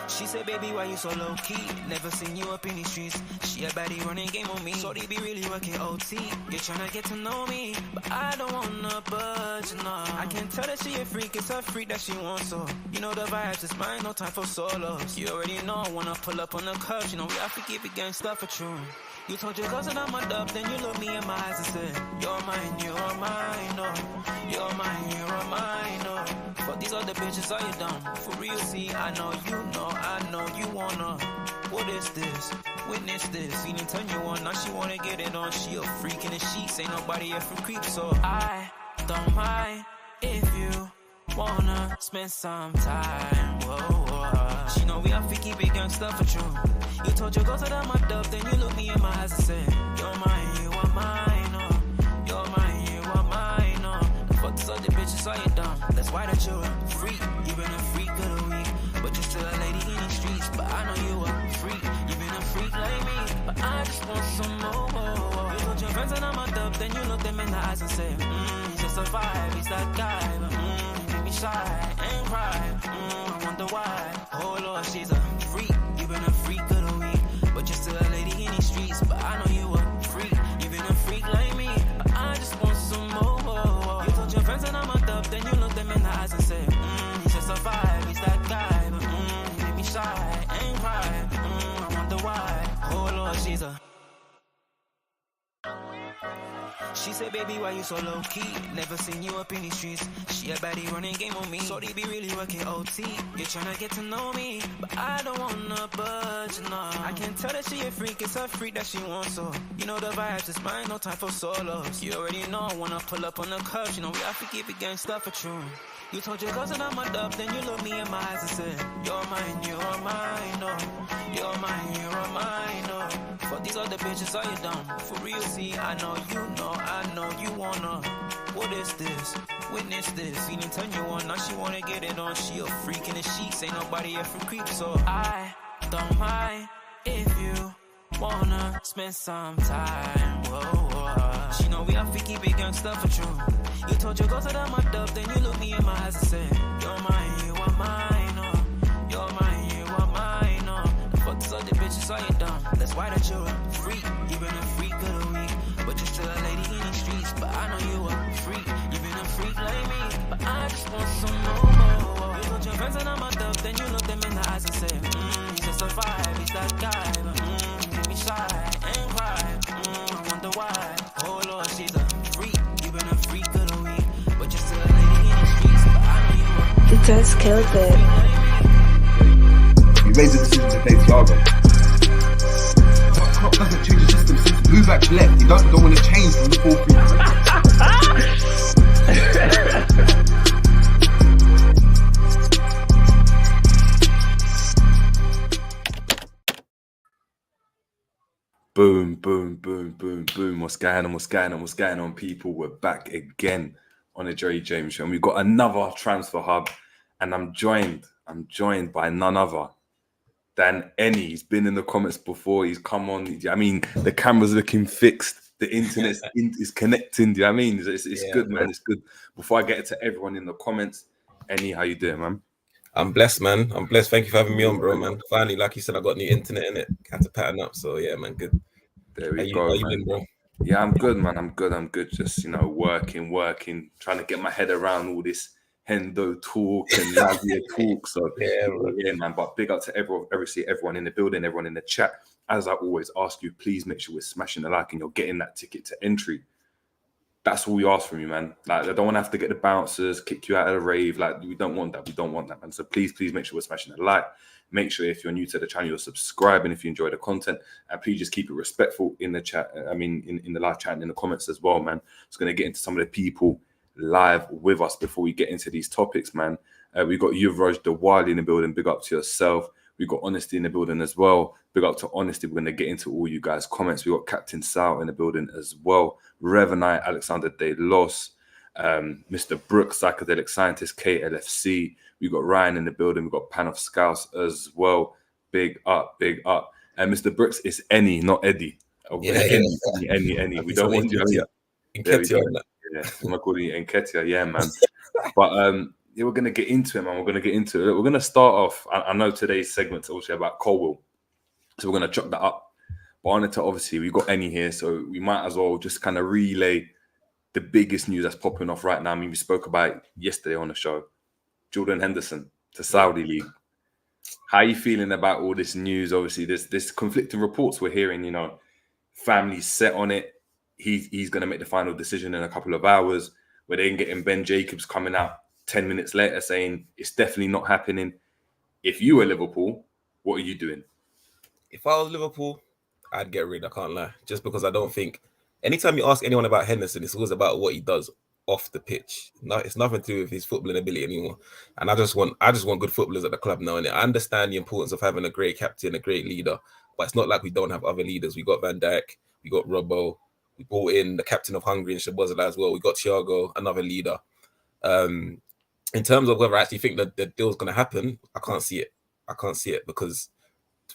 She said, baby, why you so low-key? Never seen you up in these streets. She a baddie running game on me. So they be really working OT. You're tryna get to know me, but I don't wanna budge, no. I can tell that she a freak, it's a freak that she wants, so you know the vibes, it's mine, no time for solos. You already know, wanna pull up on the cuffs. You know we have to keep it gangsta for true. You told your cousin I'm a dub, then you look me in my eyes and said, you're mine, oh. You're mine, oh. Fuck these other bitches, are you dumb? For real, see, I know you wanna. What is this? Witness this. Feeling turn you on, now she wanna get it on. She a freak in the sheets, ain't nobody here for creep, so I don't mind if you wanna spend some time. Whoa. She know we have to keep it gangsta for true. You told your girls that I'm a dub, then you look me in my eyes and said, you're mine, you are mine, oh. You're mine, you are mine, oh. The fuck these other bitches, are you dumb? That's why that you're a freak. You've been a freak of the week, but you're still a lady in these streets. But I know you a freak. You've been a freak like me, but I just want some more. You told your friends that I'm a dub, then you look them in the eyes and say, he's just a vibe, he's that guy, but he make me shy and cry. I wonder why. Oh Lord, she's a freak. You've been a freak of the week, but you're still a lady in these streets. But I know you a freak. You've been a freak like me, but I just want some more. You told your friends that I'm a dub, then you look them in the eyes and say, he's just a vibe, he's that guy, but he make me shy and cry. I wonder why. Oh Lord, she's a. She said, baby, why you so low-key? Never seen you up in these streets. She a baddie running game on me, so they be really working OT. You're tryna get to know me, but I don't wanna budge, no. I can tell that she a freak, it's a freak that she wants, so you know the vibes, it's mine, no time for solos. You already know, wanna pull up on the cuffs. You know we have to keep it gangsta for true. You told your cousin I'm a dub, then you look me in my eyes and said, you're mine, oh. You're mine, oh. Fuck these other bitches, are you dumb? For real, see, I know you wanna. What is this? Witness this. Feeling turn you on, now she wanna get it on. She a freak in the sheets, ain't nobody here for creep, so I don't mind if you wanna spend some time. Whoa. She know we have to keep it gangsta for true. You told your girls that I'm a dub, then you look me in my eyes and said, you're mine, you are mine, oh. You're mine, you are mine, oh. The fuck these other bitches, are you dumb? That's why that you're a freak. You've been a freak of the week, but you're still a lady in these streets. But I know you a freak. You've been a freak like me, but I just want some more. You told your friends that I'm a dub, then you look them in the eyes and say, he's just a vibe, he's that guy, but he make me shy and cry. I wonder why. Oh Lord, she's a freak. You've been a freak of the week, but you're still a lady in the streets. But I know you a It does kill a bit. You made the decision to play Thiago. Klopp doesn't change the system. Since Bubak left, you don't want to change from the 4-3. Boom, boom, boom, boom, boom. What's going on, people? We're back again on the Jerry James Show. And we've got another transfer hub, and I'm joined by none other than Enny. He's been in the comments before. He's come on. I mean, the camera's looking fixed. The internet is connecting. Do you know what I mean? It's good, man. It's good. Before I get to everyone in the comments, Enny, how you doing, man? I'm blessed, man. I'm blessed. Thank you for having me on, bro, man. Finally, like you said, I got new internet in it. Had to pattern up. So yeah, man, good. There we go, man. Been, bro? Yeah, I'm good, man. I'm good. Just, working, trying to get my head around all this Hendo talk and Lavia talk. So yeah, man. But big up to everyone in the building, everyone in the chat. As I always ask you, please make sure we're smashing the like and you're getting that ticket to entry. That's all we ask from you, man. Like, I don't want to have to get the bouncers, kick you out of the rave. Like, we don't want that. Man. So please make sure we're smashing the like. Make sure if you're new to the channel, you're subscribing if you enjoy the content. And please just keep it respectful in the chat. I mean, in the live chat and in the comments as well, man. Just going to get into some of the people live with us before we get into these topics, man. We've got Yuvraj Dawali in the building. Big up to yourself. We've got Honesty in the building as well. Big up to Honesty. We're going to get into all you guys' comments. We've got Captain Sal in the building as well. Revenite, Alexander De Los, Mr. Brooks, Psychedelic Scientist, KLFC. We've got Ryan in the building. We've got Pan of Scouse as well. Big up. And Mr. Brooks is Enny, not Eddie. Enny. We don't want you. Enketia. Yeah, I'm not calling you Enketia. Yeah, man. But yeah, we're going to get into it, man. We're going to get into it. We're going to start off. I know today's segment's obviously about Colwill, so we're going to chop that up. But I wanted to, obviously, we've got Any here, so we might as well just kind of relay the biggest news that's popping off right now. I mean, we spoke about it yesterday on the show. Jordan Henderson to Saudi League. How are you feeling about all this news? Obviously, there's conflicting reports we're hearing, you know, families set on it. He's going to make the final decision in a couple of hours. We're then getting Ben Jacobs coming out 10 minutes later saying it's definitely not happening. If you were Liverpool, what are you doing? If I was Liverpool, I'd get rid. I can't lie. Just because I don't think anytime you ask anyone about Henderson, it's always about what he does off the pitch. No, it's nothing to do with his footballing ability anymore. And I just want good footballers at the club now. And I understand the importance of having a great captain, a great leader, but it's not like we don't have other leaders. We got Van Dijk, we got Robbo, we brought in the captain of Hungary and Szoboszlai as well. We got Thiago, another leader. In terms of whether I actually think that the deal's going to happen, I can't see it. I can't see it because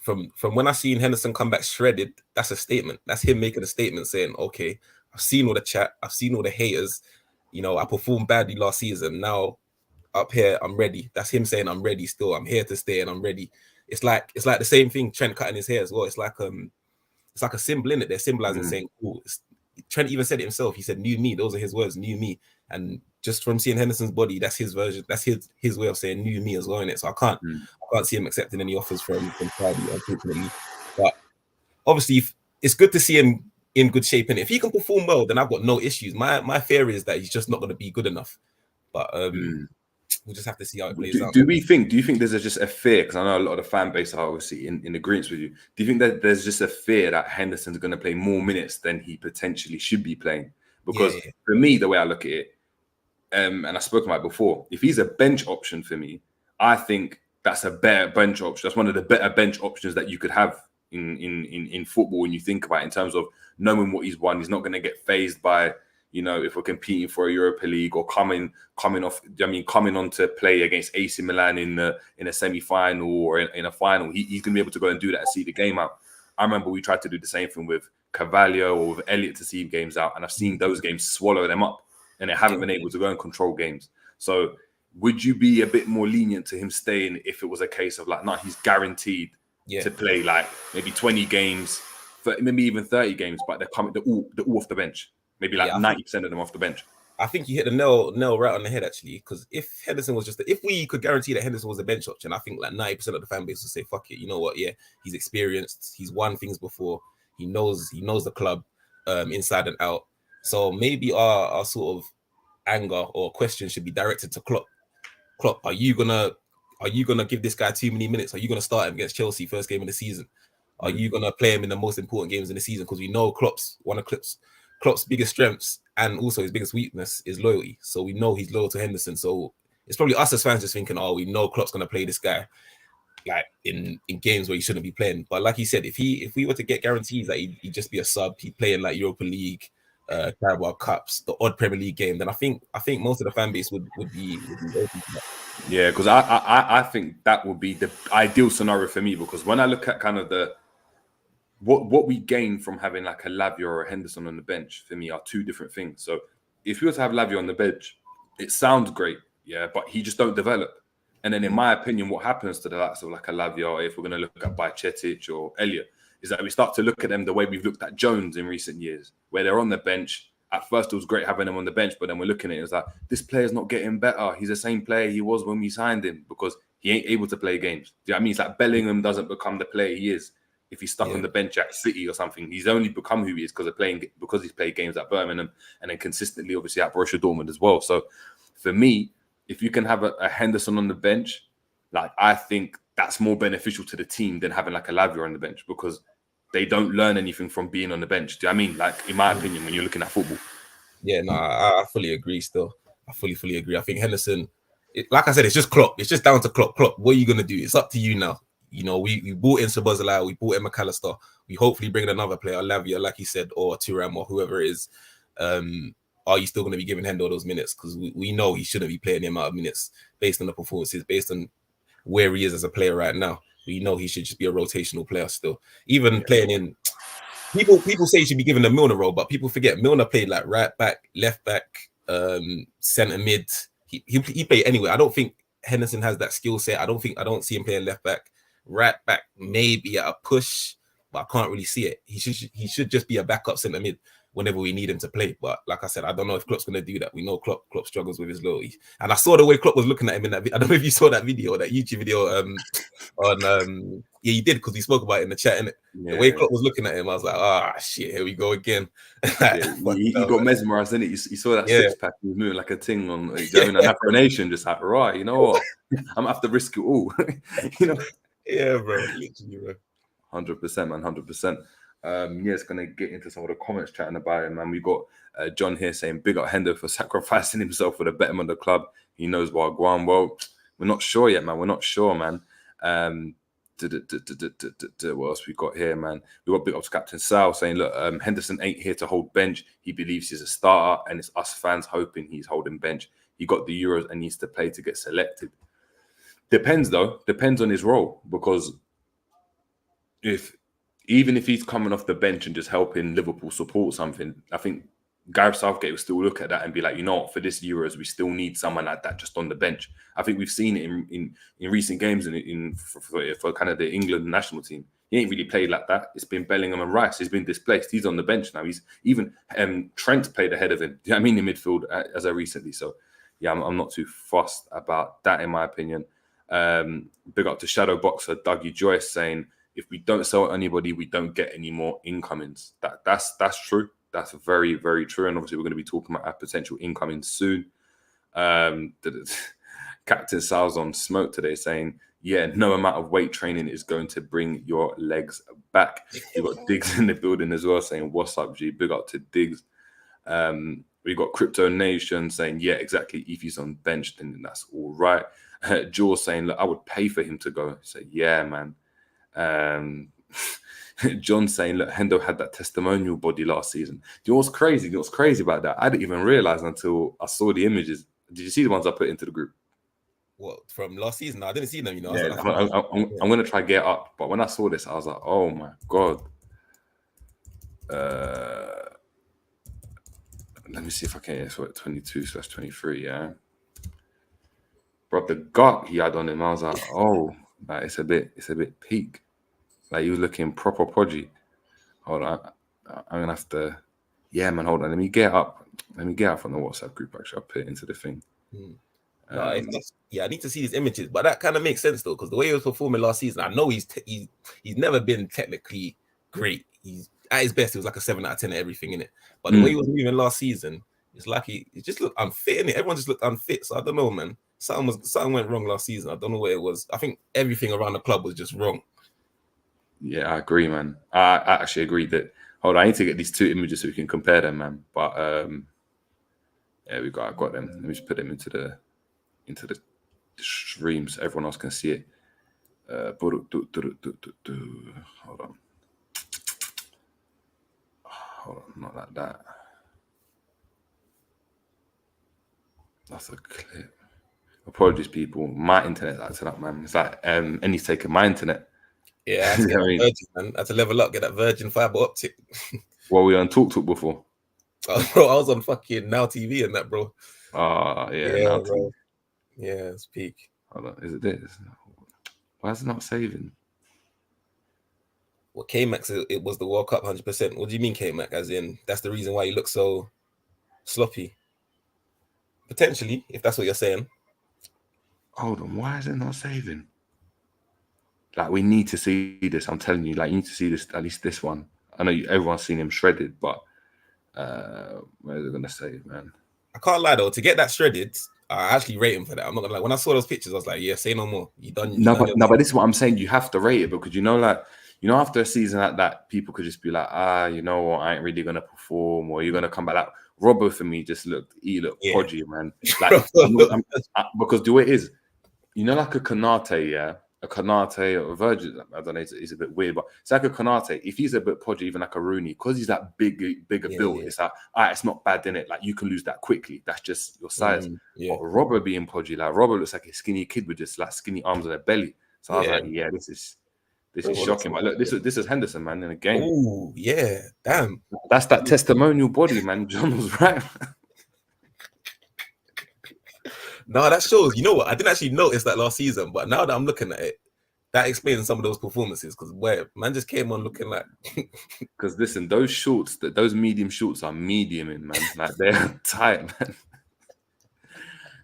from when I seen Henderson come back shredded, that's a statement. That's him making a statement saying, okay, I've seen all the chat, I've seen all the haters. You know, I performed badly last season. Now up here, I'm ready. That's him saying I'm ready still. I'm here to stay and I'm ready. It's like the same thing, Trent cutting his hair as well. It's like a symbol in it. They're symbolizing saying, cool. Trent even said it himself. He said, new me. Those are his words, new me. And just from seeing Henderson's body, that's his version. That's his way of saying new me as well in it. So I can't see him accepting any offers from Saudi, unfortunately. But obviously, it's good to see him in good shape. And if he can perform well, then I've got no issues. My fear is that he's just not going to be good enough. But we'll just have to see how it plays out. Do you think there's just a fear? Because I know a lot of the fan base are obviously in agreement with you. Do you think that there's just a fear that Henderson's going to play more minutes than he potentially should be playing? Because for me, the way I look at it, and I spoke about it before, if he's a bench option for me, I think that's a better bench option. That's one of the better bench options that you could have in football when you think about it, in terms of knowing what he's won. He's not going to get phased by, you know, if we're competing for a Europa League or coming on to play against AC Milan in a semi-final or in a final. He's going to be able to go and do that and see the game out. I remember we tried to do the same thing with Carvalho or with Elliott to see games out, and I've seen those games swallow them up, and they haven't been able to go and control games. So would you be a bit more lenient to him staying if it was a case of like, no, he's guaranteed to play like maybe 20 games, maybe even 30 games, but they're all off the bench? Maybe like 90% of them off the bench. I think you hit the nail right on the head, actually. Because if Henderson was if we could guarantee that Henderson was a bench option, I think like 90% of the fan base would say, fuck it. You know what? Yeah, he's experienced. He's won things before. He knows the club inside and out. So maybe our sort of anger or question should be directed to Klopp. Klopp, are you gonna give this guy too many minutes? Are you gonna start him against Chelsea first game of the season? Are you gonna play him in the most important games in the season? Because we know one of Klopp's biggest strengths and also his biggest weakness is loyalty. So we know he's loyal to Henderson. So it's probably us as fans just thinking, oh, we know Klopp's going to play this guy like in games where he shouldn't be playing. But like he said, if we were to get guarantees that he'd just be a sub, he'd play in like Europa League, Carabao Cups, the odd Premier League game, then I think most of the fan base would be open to that. Yeah, because I think that would be the ideal scenario for me, because when I look at kind of what we gain from having like a Lavia or a Henderson on the bench, for me, are two different things. So if you were to have Lavia on the bench, it sounds great, but he just don't develop. And then in my opinion, what happens to the likes of like a Lavia, or if we're going to look at Bajcetic or Elliott, is that we start to look at them the way we've looked at Jones in recent years, where they're on the bench. At first, it was great having him on the bench, but then we're looking at it, it's like, this player's not getting better. He's the same player he was when we signed him, because he ain't able to play games. Do you know what I mean? It's like Bellingham doesn't become the player he is if he's stuck on the bench at City or something. He's only become who he is because he's played games at Birmingham and then consistently, obviously, at Borussia Dortmund as well. So for me, if you can have a Henderson on the bench, like, I think that's more beneficial to the team than having like a Lavia on the bench, because they don't learn anything from being on the bench. Do you know what I mean? Like, in my opinion, when you're looking at football. Yeah, no, I fully agree still. I fully agree. I think Henderson, like I said, it's just Klopp. It's just down to Klopp. Klopp, what are you going to do? It's up to you now. You know, we bought in Szoboszlai, we bought in McAllister. We hopefully bring in another player, Lavia, like he said, or Thuram, or whoever it is. Are you still going to be giving Hendo those minutes? Because we know he shouldn't be playing the amount of minutes based on the performances, based on where he is as a player right now. We know he should just be a rotational player still. Even playing in... People say he should be given the Milner role, but people forget Milner played like right back, left back, centre mid, he play anyway. I don't think Henderson has that skill set. I don't see him playing left back, right back, maybe at a push, but I can't really see it. He should just be a backup centre mid whenever we need him to play. But like I said, I don't know if Klopp's going to do that. We know Klopp struggles with his loyalty. And I saw the way Klopp was looking at him in that video. I don't know if you saw that video, that YouTube video on yeah, you did, because we spoke about it in the chat, innit? Yeah, the way Klopp was looking at him, I was like, shit, here we go again. He got mesmerized, didn't it? You saw that six pack, he was moving like a ting on an Afro Nation, just like, right, you know what? I'm gonna have to risk it all. You know? Yeah, bro. Literally, bro. 100%, man, 100%. It's gonna get into some of the comments chatting about it, man. We got John here saying big up Hendo for sacrificing himself for the betterment of the club. He knows what going. Well, we're not sure yet, man. We're not sure, man. What else we got here, man? We got big up to Captain Sal saying, look, Henderson ain't here to hold bench. He believes he's a starter, and it's us fans hoping he's holding bench. He got the Euros and needs to play to get selected. Depends, though. Depends on his role, because even if he's coming off the bench and just helping Liverpool support something, I think Gareth Southgate will still look at that and be like, you know what, for this Euros, we still need someone like that just on the bench. I think we've seen it in recent games for kind of the England national team. He ain't really played like that. It's been Bellingham and Rice. He's been displaced. He's on the bench now. He's even Trent played ahead of him. Do you know what I mean? In midfield as of recently. So yeah, I'm not too fussed about that, in my opinion. Big up to Shadow Boxer Dougie Joyce saying, if we don't sell anybody, we don't get any more incomings. That's true. That's very, very true. And obviously, we're going to be talking about our potential incoming soon. Captain Sal's on smoke today saying, yeah, no amount of weight training is going to bring your legs back. We've got Diggs in the building as well saying, what's up, G? Big up to Diggs. We got Crypto Nation saying, yeah, exactly. If he's on bench, then that's all right. Jaws saying, look, I would pay for him to go. So, yeah, man. John saying, look, Hendo had that testimonial body last season. You know what's crazy? You know what's crazy about that? I didn't even realize until I saw the images. Did you see the ones I put into the group? What, from last season? No, I didn't see them, you know. Yeah, I'm going to try to get up. But when I saw this, I was like, oh my God. Let me see if I can. It's what, 22/23, yeah. Bro, the gut he had on him, I was like, oh, like, it's a bit peak. Like, he was looking proper podgy. Hold on. I'm going to have to... Yeah, man, hold on. Let me get up from the WhatsApp group, actually. I'll put it into the thing. I need to see these images. But that kind of makes sense, though, because the way he was performing last season, I know he's never been technically great. He's at his best, he was like a 7 out of 10 at everything, innit? But the way he was moving last season, it's like he just looked unfit, innit? Everyone just looked unfit. So I don't know, man. Something went wrong last season. I don't know what it was. I think everything around the club was just wrong. Yeah, I agree, man. I actually agree that. Hold on, I need to get these two images so we can compare them, man. But yeah, I got them. Let me just put them into the stream so everyone else can see it. Hold on, not like that. That's a clip. Apologies, people. My internet's acting up, man. It's like Andy's taking my internet. Yeah, that's Virgin, man. That's a level up. Get that Virgin fiber optic. Well, we were on Talk before. Oh, bro, I was on fucking Now TV and that, bro. Yeah, Now bro. TV. Yeah, it's peak. Hold on, is it this? Why is it not saving? Well, K-Max, it was the World Cup 100%. What do you mean K-Max? As in, that's the reason why you look so sloppy? Potentially, if that's what you're saying. Hold on, why is it not saving? Like, we need to see this. I'm telling you, like, you need to see this, at least this one. I know everyone's seen him shredded, but where is it going to save, man? I can't lie, though. To get that shredded, I actually rate him for that. I'm not going to lie. When I saw those pictures, I was like, yeah, say no more. But this is what I'm saying. You have to rate it because, after a season like that, people could just be like, you know what, I ain't really going to perform, or you're going to come back. Like, Robbo, for me, just looked podgy, man. Like, because the way it is, like a Konate, yeah? A Konate or a Virgin, I don't know, it's a bit weird, but it's like a Konate. If he's a bit podgy, even like a Rooney, because he's that bigger build, it's like, it's not bad, in it. Like, you can lose that quickly. That's just your size. But Robert being podgy, like, Robert looks like a skinny kid with just like skinny arms and a belly. So I was like, yeah, this is shocking. But look, this is Henderson, man, in a game. Oh, yeah, damn. That's that testimonial body, man. John was right. No, that shows. You know what? I didn't actually notice that last season, but now that I'm looking at it, that explains some of those performances. Because where man just came on looking like. Because listen, those medium shorts are medium in, man. Like they're tight, man.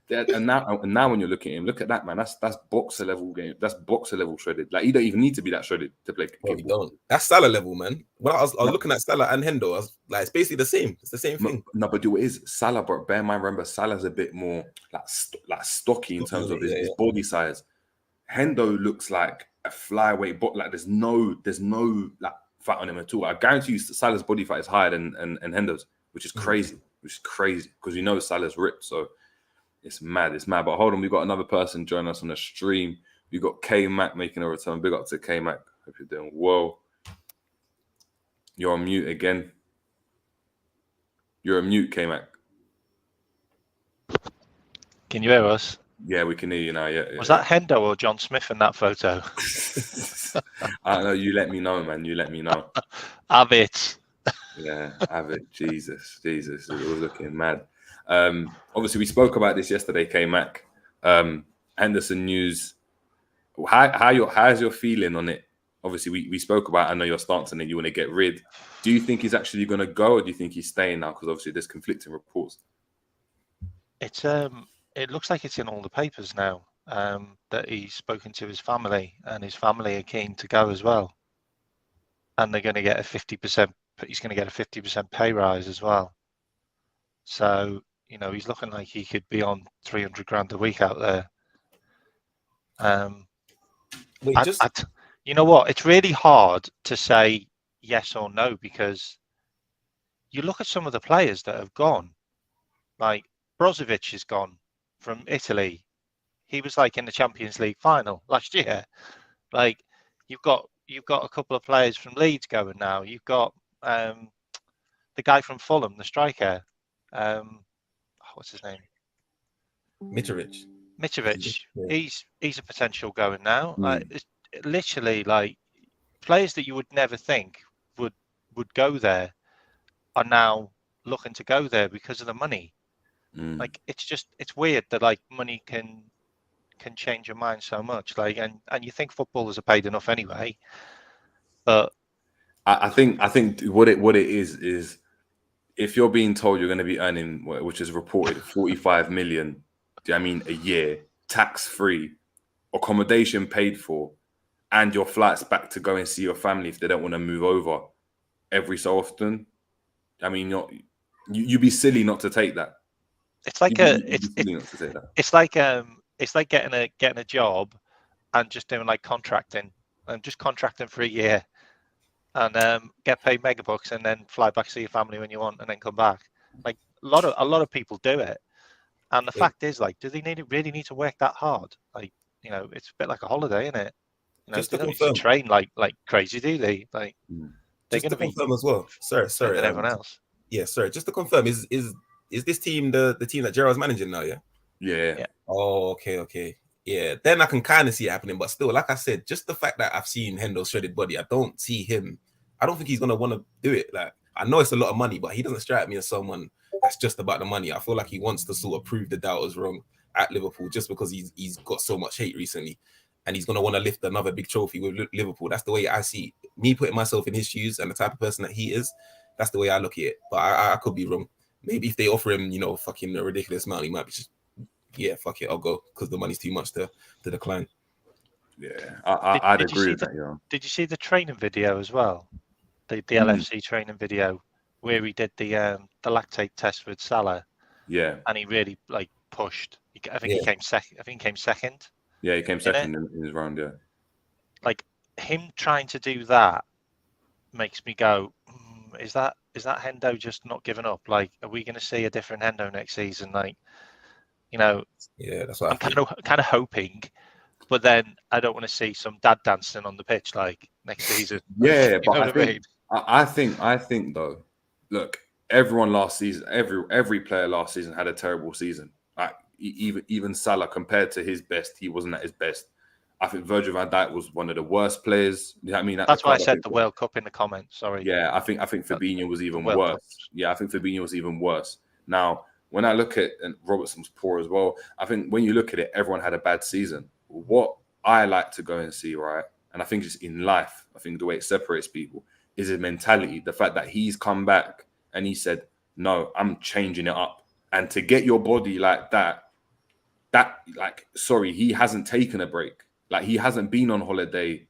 And now when you're looking at him, look at that, man. That's boxer level game. That's boxer level shredded. Like you don't even need to be that shredded to play Well, kickball. you don't. That's Salah level, man. When I was looking at Salah and Hendo, I was like, it's basically the same. It's the same thing. No, but it is Salah. But bear in mind, remember, Salah's a bit more like stocky in terms of his body size. Hendo looks like a flyweight, but like there's no like fat on him at all. I guarantee you, Salah's body fat is higher than Hendo's, which is crazy. Because you know Salah's ripped, so. It's mad. But hold on, we got another person joining us on the stream. We got K Mac making a return. Big up to K Mac. Hope you're doing well. You're on mute again. You're on mute, K Mac. Can you hear us? Yeah, we can hear you now. Yeah. Was that Hendo or John Smith in that photo? I don't know. You let me know, man. You let me know. Have it. Yeah, have it. Jesus. It was looking mad. Obviously, we spoke about this yesterday, K-Mac. Henderson news. How's your feeling on it? Obviously, we spoke about. I know your stance on it. You want to get rid. Do you think he's actually going to go, or do you think he's staying now? Because obviously, there's conflicting reports. It looks like it's in all the papers now that he's spoken to his family, and his family are keen to go as well. And they're going to get a 50%. He's going to get a 50% pay rise as well. So. You know, he's looking like he could be on 300 grand a week out there. You know what? It's really hard to say yes or no because you look at some of the players that have gone. Like Brozovic is gone from Italy. He was like in the Champions League final last year. Like you've got a couple of players from Leeds going now. You've got the guy from Fulham, the striker. What's his name? Mitrovic. Yeah. He's a potential going now. Like it's literally like players that you would never think would go there are now looking to go there because of the money. Like it's weird that like money can change your mind so much. Like and you think footballers are paid enough anyway. But I think what it is if you're being told you're going to be earning, which is reported 45 million, do you know what I mean, a year, tax-free, accommodation paid for, and your flights back to go and see your family if they don't want to move over every so often, I mean, you'd be silly not to take that. It's like it's like getting a job and just doing like contracting and just contracting for a year. And get paid megabucks and then fly back to see your family when you want and then come back. Like a lot of people do it. And the fact is, like, do they really need to work that hard? Like, you know, it's a bit like a holiday, isn't it? You know, just they don't need to train like crazy, do they? Like they're going to be confirm as well. Sorry, than everyone else. Yeah, sorry. Just to confirm, is this team the team that Gerard's managing now? Yeah. Yeah. Oh, okay. Yeah, then I can kind of see it happening, but still, like I said, just the fact that I've seen Hendo's shredded body, I don't see him. I don't think he's gonna want to do it. Like I know it's a lot of money, but he doesn't strike me as someone that's just about the money. I feel like he wants to sort of prove the doubters wrong at Liverpool just because he's got so much hate recently, and he's gonna want to lift another big trophy with Liverpool. That's the way I see it. Me putting myself in his shoes and the type of person that he is. That's the way I look at it. But I could be wrong. Maybe if they offer him, you know, fucking a ridiculous amount, he might be just. Yeah, fuck it, I'll go because the money's too much to decline. Yeah, I'd agree with that. Yeah. Did you see the training video as well? The LFC training video where he did the lactate test with Salah. Yeah, and he really like pushed. I think he came second. Yeah, he came second in his round. Yeah, like him trying to do that makes me go, is that Hendo just not giving up? Like, are we going to see a different Hendo next season? Like. You know, yeah, that's what I'm kind of hoping, but then I don't want to see some dad dancing on the pitch like next season. Yeah, but I think though, look, everyone last season, every player last season had a terrible season. Like even Salah, compared to his best, he wasn't at his best. I think Virgil van Dijk was one of the worst players. You know what I mean? That's why I said the World Cup in the comments. Sorry. Yeah, I think Fabinho was even worse. Yeah, I think Fabinho was even worse. Now, when I look at, and Robertson was poor as well, I think when you look at it, everyone had a bad season. What I like to go and see, right, and I think just in life, I think the way it separates people is his mentality. The fact that he's come back and he said, no, I'm changing it up. And to get your body like that, sorry, he hasn't taken a break. Like, he hasn't been on holiday,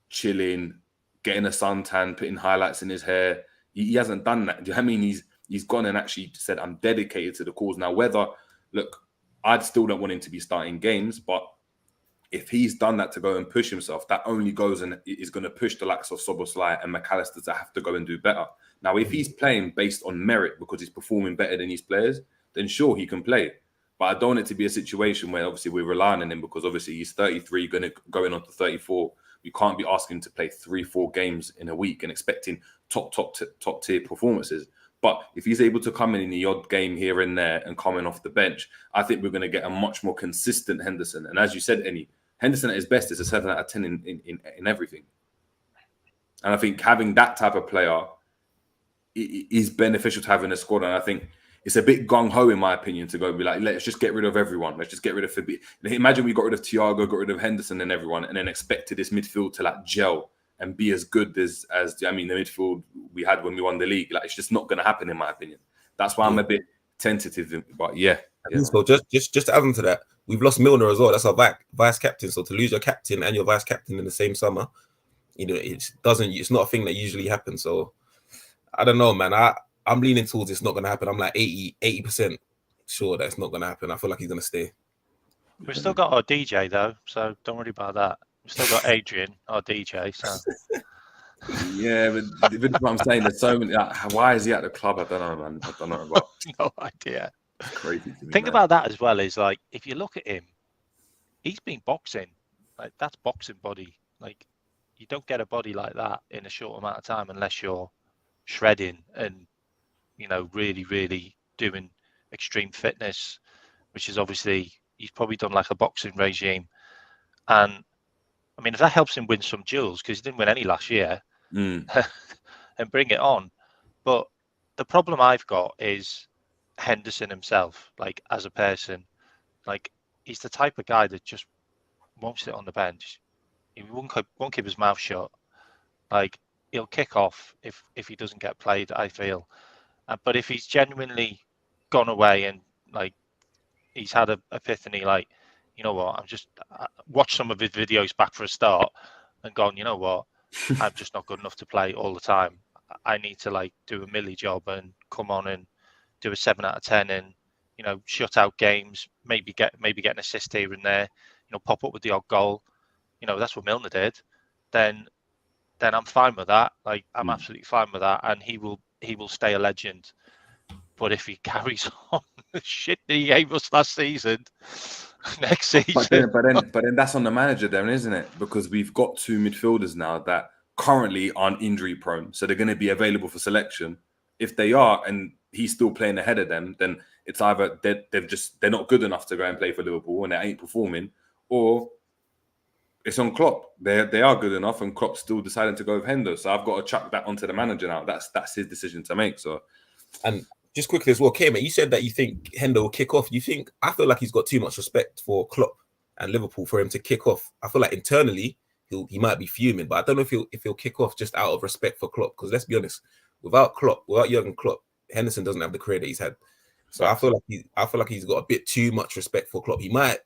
chilling, getting a suntan, putting highlights in his hair. He hasn't done that. Do you know what I mean? He's gone and actually said, I'm dedicated to the cause. Now, look, I still don't want him to be starting games, but if he's done that to go and push himself, that only goes and is going to push the likes of Szoboszlai and McAllister to have to go and do better. Now, if he's playing based on merit because he's performing better than these players, then sure, he can play. But I don't want it to be a situation where obviously we're relying on him because obviously he's 33, going on to 34. We can't be asking him to play 3-4 games in a week and expecting top tier performances. But if he's able to come in the odd game here and there and coming off the bench, I think we're going to get a much more consistent Henderson. And as you said, Henderson at his best is a 7 out of 10 in everything. And I think having that type of player is beneficial to have in a squad. And I think it's a bit gung-ho, in my opinion, to go and be like, let's just get rid of everyone. Let's just get rid of Fabi. Imagine we got rid of Thiago, got rid of Henderson and everyone, and then expected this midfield to like gel and be as good as the midfield we had when we won the league. Like, it's just not going to happen, in my opinion. That's why I'm a bit tentative. But yeah. So just to add on to that, we've lost Milner as well. That's our vice captain. So to lose your captain and your vice captain in the same summer, it's not a thing that usually happens. So I don't know, man. I'm leaning towards it's not going to happen. I'm like 80% sure that it's not going to happen. I feel like he's going to stay. We've still got our DJ though, so don't worry about that. We've still got Adrian, our DJ. So yeah, but what I'm saying, there's so many. Why is he at the club? I don't know, man. I don't know about. No idea. It's crazy to me. Think about that as well. Is like, if you look at him, he's been boxing. Like, that's boxing body. Like, you don't get a body like that in a short amount of time unless you're shredding and really, really doing extreme fitness, which is obviously he's probably done like a boxing regime. And I mean, if that helps him win some duels, because he didn't win any last year, and bring it on. But the problem I've got is Henderson himself, like, as a person. Like, he's the type of guy that just won't sit on the bench. He won't keep his mouth shut. Like, he'll kick off if he doesn't get played, I feel. But if he's genuinely gone away and like he's had a epiphany, like, you know what, I watched some of his videos back for a start and gone, you know what, I'm just not good enough to play all the time. I need to like do a Millie job and come on and do a 7 out of 10 and shut out games, maybe get an assist here and there, pop up with the odd goal. That's what Milner did. Then I'm fine with that. Like, I'm absolutely fine with that, and he will stay a legend. But if he carries on the shit that he gave us last season, next season. But then that's on the manager then, isn't it? Because we've got 2 midfielders now that currently aren't injury prone. So they're going to be available for selection. If they are, and he's still playing ahead of them, then it's either they're not good enough to go and play for Liverpool and they ain't performing, or it's on Klopp. They are good enough, and Klopp's still deciding to go with Hendo. So I've got to chuck that onto the manager now. That's his decision to make. So, and just quickly as well, Keepin, you said that you think Hendo will kick off. I feel like he's got too much respect for Klopp and Liverpool for him to kick off. I feel like internally he might be fuming, but I don't know if he'll kick off just out of respect for Klopp. Because let's be honest, without Jurgen Klopp, Henderson doesn't have the career that he's had. So I feel like he's got a bit too much respect for Klopp. He might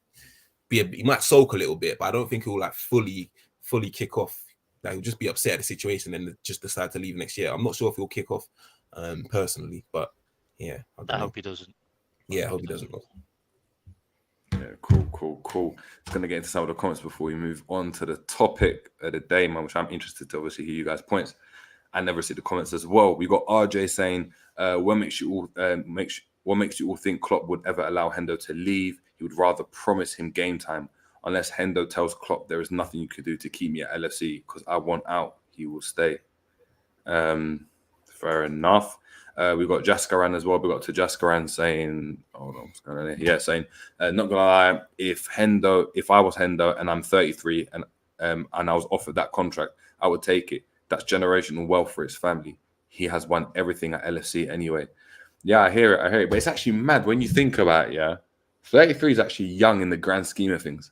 sulk a little bit, but I don't think he'll like fully kick off. Like, he'll just be upset at the situation and just decide to leave next year. I'm not sure if he'll kick off personally, but yeah, I hope he doesn't. Yeah, I hope he doesn't. Yeah, cool. Just gonna get into some of the comments before we move on to the topic of the day, man, which I'm interested to obviously hear you guys' points. I never see the comments as well. We got RJ saying, what makes you all think Klopp would ever allow Hendo to leave? He would rather promise him game time. Unless Hendo tells Klopp there is nothing you can do to keep me at LFC because I want out, he will stay. Fair enough. We've got Jaskaran as well. We got to Jaskaran saying, hold on, what's going on here? Yeah, saying, not gonna lie, if I was Hendo and I'm 33 and I was offered that contract, I would take it. That's generational wealth for his family. He has won everything at LFC anyway. Yeah, I hear it. But it's actually mad when you think about it, yeah. 33 is actually young in the grand scheme of things.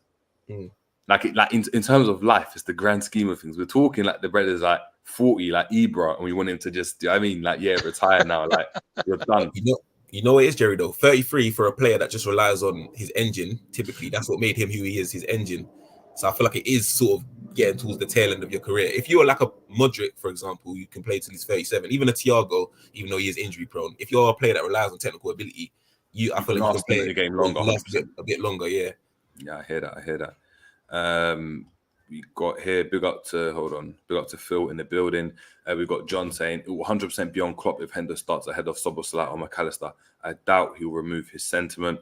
Mm. Like in terms of life, it's the grand scheme of things. We're talking like the brother's like 40, like Ibra, and we want him to just, do you know what I mean? Like, yeah, retire now. Like, you're done. You know what it is, Jerry, though? 33 for a player that just relies on his engine, typically, that's what made him who he is, his engine. So I feel like it is sort of getting towards the tail end of your career. If you're like a Modric, for example, you can play till he's 37. Even a Thiago, even though he is injury prone, if you're a player that relies on technical ability, I feel like you can play the game longer, a bit longer, yeah. Yeah, I hear that. We got here, big up to Phil in the building. We've got John saying it will 100% be on Klopp if Hendo starts ahead of Szoboszlai or McAllister. I doubt he'll remove his sentiment.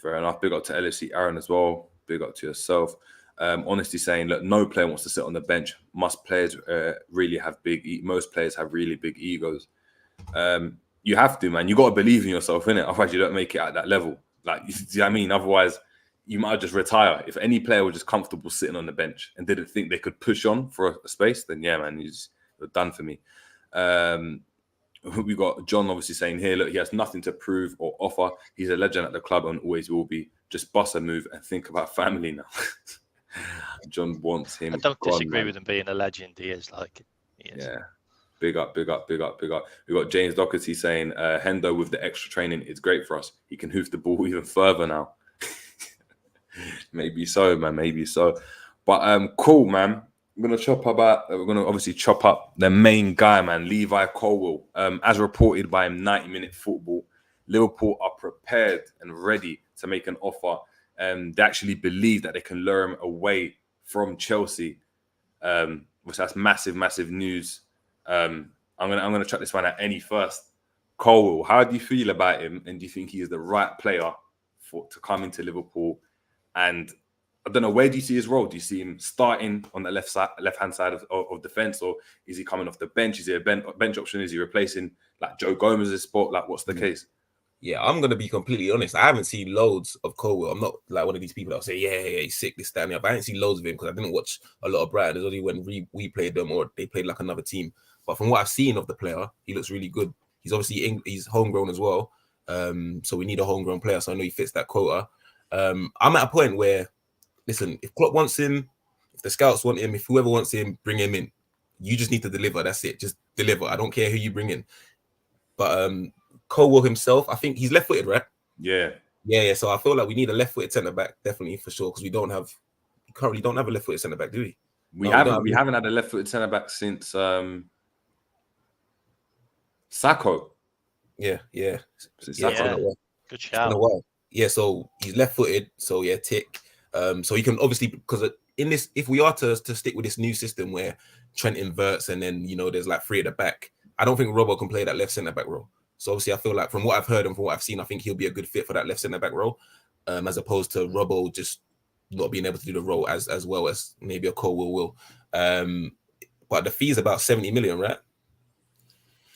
Fair enough. Big up to LFC Aaron as well. Big up to yourself. Honesty saying, look, no player wants to sit on the bench. Most players really have most players have really big egos. You have to, man. You got to believe in yourself, innit? Otherwise, you don't make it at that level. Like, you know what I mean? Otherwise, you might just retire. If any player was just comfortable sitting on the bench and didn't think they could push on for a space, then yeah, man, you're done for me. We got John obviously saying here, look, he has nothing to prove or offer. He's a legend at the club and always will be. Just bust a move and think about family now. John wants him. I don't disagree with him being a legend. He is. Yeah. Big up. We got James Doherty saying, Hendo with the extra training is great for us. He can hoof the ball even further now. Maybe so, man. Maybe so. But cool, man. We're gonna obviously chop up the main guy, man, Levi Colwill. As reported by 90-Minute Football, Liverpool are prepared and ready to make an offer. They actually believe that they can lure him away from Chelsea. Which that's massive news. I'm gonna check this one out any first. Colwill, how do you feel about him, and do you think he is the right player to come into Liverpool? And I don't know, where do you see his role? Do you see him starting on the left-hand side of defense, or is he coming off the bench? Is he a bench option? Is he replacing like Joe Gomez's spot? Like, what's the case? Yeah, I'm gonna be completely honest. I haven't seen loads of Colwill. I'm not like one of these people that'll say, yeah, he's sick, this, that, and the other. I didn't see loads of him because I didn't watch a lot of Brighton. It's only when we played them or they played like another team. But from what I've seen of the player, he looks really good. He's obviously he's homegrown as well. So we need a homegrown player. So I know he fits that quota. I'm at a point where, listen, if Klopp wants him, if the scouts want him, if whoever wants him, bring him in. You just need to deliver. That's it. Just deliver. I don't care who you bring in. But Colwill himself, I think he's left-footed, right? Yeah. So I feel like we need a left-footed centre-back, definitely, for sure, because we currently don't have a left-footed centre-back, do we? We haven't had a left-footed centre-back since Sacco. Yeah. Since Sacco. Good shout. Yeah, so he's left-footed, so yeah, tick. So you can obviously, because in this, if we are to stick with this new system where Trent inverts and then, there's like three at the back, I don't think Robbo can play that left centre-back role. So obviously I feel like from what I've heard and from what I've seen, I think he'll be a good fit for that left centre-back role, as opposed to Robbo just not being able to do the role as well as maybe a Colwill will. But the fee is about 70 million, right?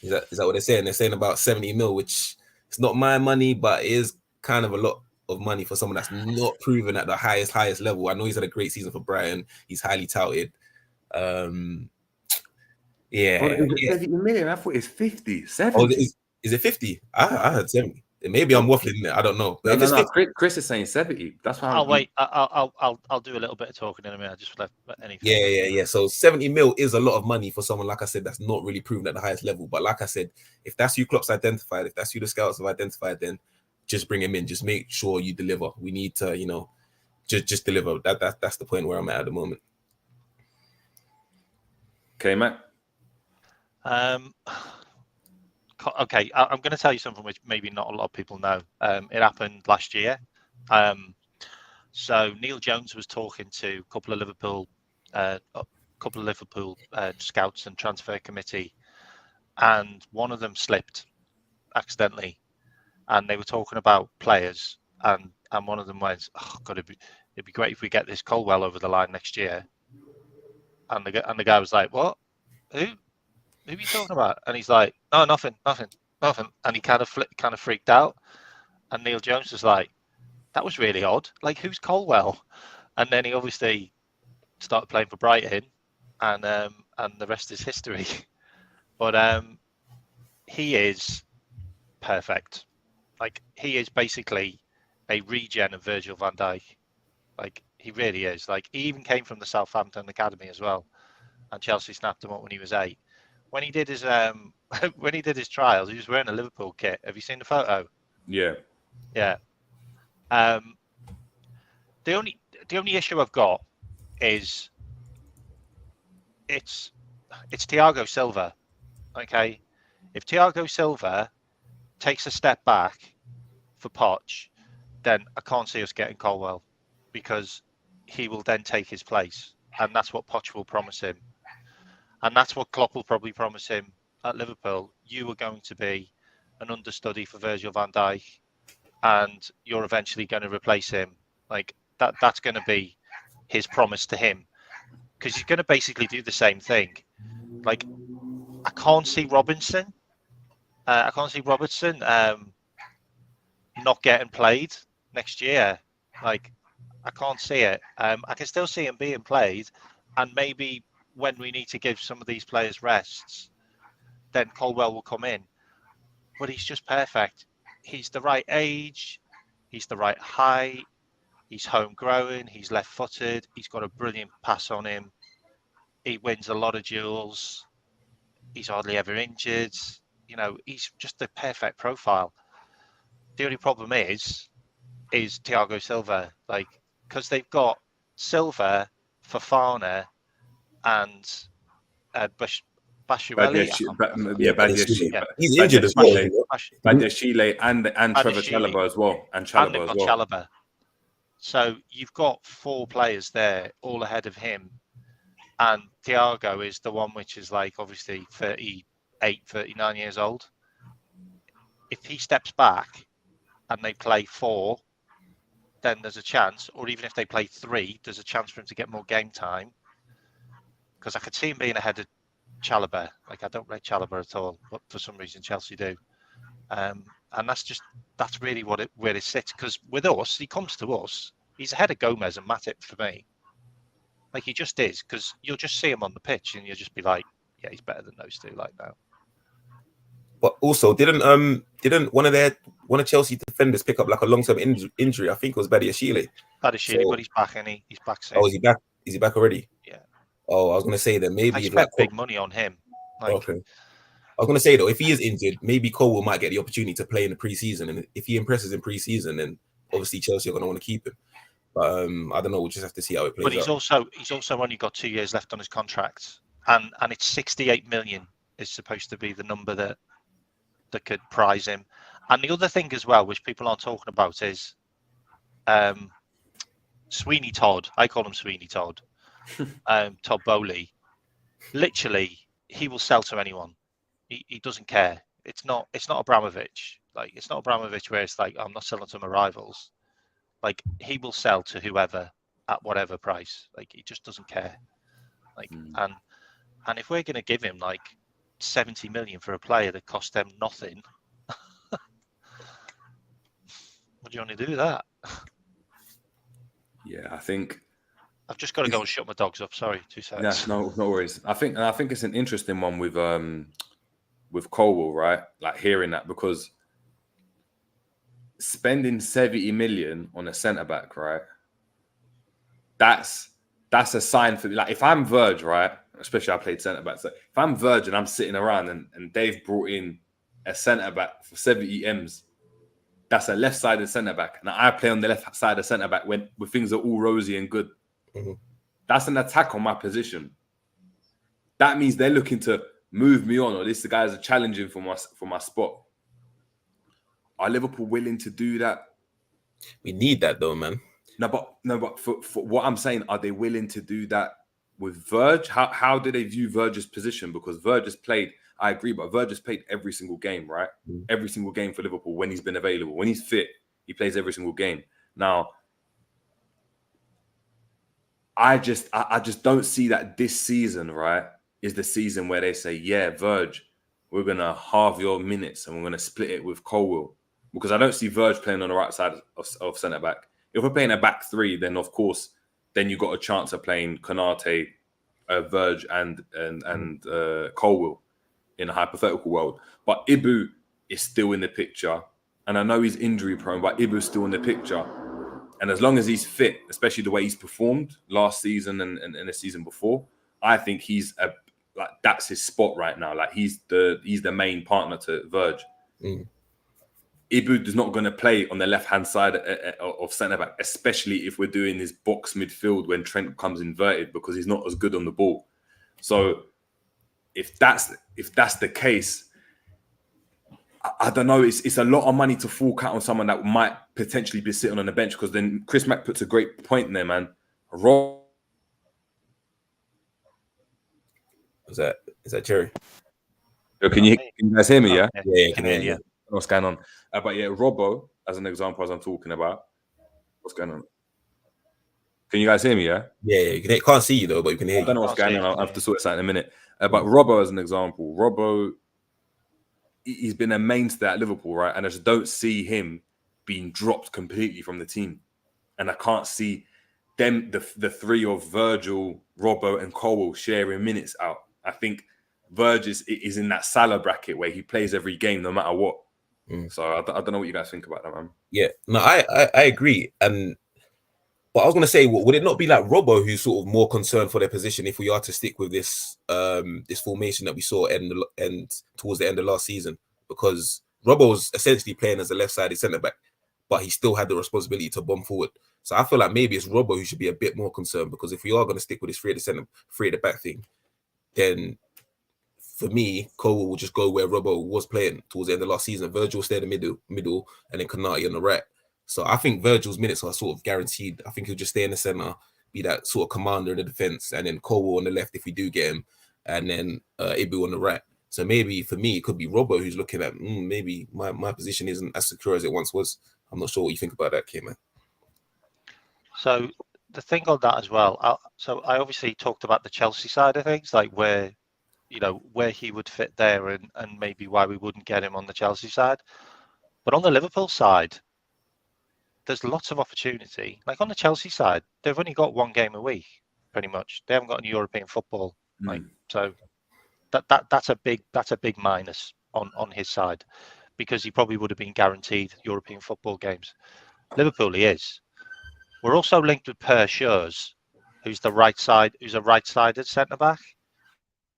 Is that what they're saying? They're saying about 70 mil, which it's not my money, but it is kind of a lot of money for someone that's not proven at the highest level. I know he's had a great season for Brighton. He's highly touted. Yeah. Well, is it 70 million? I thought it's 50, 70. Oh, is it 50? I heard 70. Maybe I'm waffling there. I don't know. But no. Chris is saying 70. That's why. I'll wait. I'll do a little bit of talking in a minute. I just left anything. Yeah. So 70 mil is a lot of money for someone, like I said, that's not really proven at the highest level. But like I said, if that's who Klopp's identified, if that's who the scouts have identified, then just bring him in. Just make sure you deliver. We need to, just deliver. That's the point where I'm at the moment. Okay, Matt. Okay, I'm going to tell you something which maybe not a lot of people know. It happened last year. So Neil Jones was talking to a couple of Liverpool scouts and transfer committee, and one of them slipped accidentally, and they were talking about players, and one of them went, "Oh God, it'd be great if we get this Colwill over the line next year." And the guy was like, "What? Who are you talking about?" And he's like, "No, nothing." And he kind of freaked out. And Neil Jones was like, "That was really odd. Like, who's Colwill?" And then he obviously started playing for Brighton, and the rest is history. But he is perfect. Like, he is basically a regen of Virgil van Dijk. Like, he really is. Like, he even came from the Southampton academy as well, and Chelsea snapped him up when he was 8. When he did his when he did his trials, he was wearing a Liverpool kit. Have you seen the photo? Yeah. Yeah. The only issue I've got is it's Thiago Silva. Okay, if Thiago Silva takes a step back for Poch, then I can't see us getting Colwill, because he will then take his place, and that's what Poch will promise him, and that's what Klopp will probably promise him at Liverpool. You are going to be an understudy for Virgil van Dijk, and you're eventually going to replace him. Like, that's going to be his promise to him, because he's going to basically do the same thing. Like, I can't see Robertson not getting played next year. Like, I can't see it. I can still see him being played, and maybe when we need to give some of these players rests, then Colwill will come in. But he's just perfect. He's the right age. He's the right height. He's homegrown. He's left-footed. He's got a brilliant pass on him. He wins a lot of duels. He's hardly ever injured. You know, he's just the perfect profile. The only problem is Thiago Silva. Like, because they've got Silva, Fofana, and Bashirelli. He's injured as well. Badiashile and Trevor Chalobah as well. And Chalobah. So you've got 4 players there, all ahead of him. And Thiago is the one which is, like, obviously 38, 39 years old. If he steps back and they play 4, then there's a chance, or even if they play 3, there's a chance for him to get more game time. Because I could see him being ahead of Chalobah. Like, I don't rate Chalobah at all, but for some reason Chelsea do. And that's really where it sits. Because with us, he comes to us, he's ahead of Gomez and Matip for me. Like, he just is, because you'll just see him on the pitch and you'll just be like, yeah, he's better than those two like now. But also, didn't one of Chelsea defenders pick up like a long-term injury? I think it was Badiashile. But he's back, and he's back soon. Oh, is he back? Is he back already? Yeah. Oh, I was gonna say that maybe I spent big money on him. Like, okay. I was gonna say though, if he is injured, maybe Colwill might get the opportunity to play in the preseason, and if he impresses in preseason, then obviously Chelsea are gonna want to keep him. But I don't know. We'll just have to see how it plays. But he's also only got 2 years left on his contract, and it's 68 million is supposed to be the number that could prize him. And the other thing as well, which people aren't talking about, is Sweeney Todd. I call him Sweeney Todd. Todd Bowley. Literally, he will sell to anyone. He doesn't care. It's not Abramovich. Like, it's not Abramovich where it's like, I'm not selling to my rivals. Like, he will sell to whoever at whatever price. Like, he just doesn't care. Like, and if we're going to give him like 70 million for a player that cost them nothing, would you only do that? Yeah, I think I've just got to go and shut my dogs up. Sorry, 2 seconds. Yeah, no worries. I think it's an interesting one with Colwill, right? Like, hearing that, because spending 70 million on a centre back, right? That's a sign for, like, if I'm Verge, right? Especially I played centre back. So if I'm Verge and I'm sitting around and they've brought in a centre back for 70 M's, that's a left-sided centre back, and I play on the left side of centre back when things are all rosy and good. Mm-hmm. That's an attack on my position. That means they're looking to move me on, or this the guys are challenging for my spot. Are Liverpool willing to do that? We need that though, man. No, but for what I'm saying, are they willing to do that with Verge? How do they view Verge's position? Because Verge has played, I agree, but Verge has played every single game, right? Mm. Every single game for Liverpool when he's been available. When he's fit, he plays every single game. Now, I just don't see that this season, right, is the season where they say, yeah, Verge, we're going to halve your minutes and we're going to split it with Colwill. Because I don't see Verge playing on the right side of centre-back. If we're playing a back three, then of course, then you got a chance of playing Konate, Verge and Colwill in a hypothetical world. But Ibu is still in the picture. And I know he's injury prone, but Ibu's still in the picture. And as long as he's fit, especially the way he's performed last season and the season before, I think he's that's his spot right now. Like he's the main partner to Verge. Ibu is not going to play on the left-hand side of centre-back, especially if we're doing this box midfield when Trent comes inverted, because he's not as good on the ball. So if that's the case, I don't know. It's a lot of money to fork out on someone that might potentially be sitting on the bench, because then Chris Mack puts a great point there, man. Is that Jerry? Can you guys hear me? Yeah, yeah, can hear you. What's going on? But yeah, Robbo, as an example, as I'm talking about, what's going on? Can you guys hear me? Yeah, you can't see you though, but you can hear. I don't know what's going on. I'll have to sort this out in a minute. But Robbo, as an example, Robbo, he's been a mainstay at Liverpool, right? And I just don't see him being dropped completely from the team. And I can't see them, the three of Virgil, Robbo, and Colwill sharing minutes out. I think Virg is in that Salah bracket where he plays every game no matter what. So I don't know what you guys think about that, man. Yeah, no, I agree. But I was going to say, would it not be like Robbo who's sort of more concerned for their position if we are to stick with this this formation that we saw end towards the end of last season? Because Robbo was essentially playing as a left-sided centre-back, but he still had the responsibility to bomb forward. So I feel like maybe it's Robbo who should be a bit more concerned, because if we are going to stick with this three at the back thing, then for me, Cole will just go where Robbo was playing towards the end of last season. Virgil will stay in the middle, and then Konate on the right. So I think Virgil's minutes are sort of guaranteed. I think he'll just stay in the centre, be that sort of commander in the defence, and then Cole on the left if we do get him, and then Ibu on the right. So maybe for me, it could be Robbo who's looking at maybe my position isn't as secure as it once was. I'm not sure what you think about that, Keepin. So the thing on that as well, so I obviously talked about the Chelsea side of things, like where he would fit there and maybe why we wouldn't get him on the Chelsea side. But on the Liverpool side, there's lots of opportunity. Like on the Chelsea side, they've only got one game a week, pretty much. They haven't got any European football. So that's a big minus on his side, because he probably would have been guaranteed European football games. Liverpool, he is. We're also linked with Per Schurz, who's a right-sided centre-back,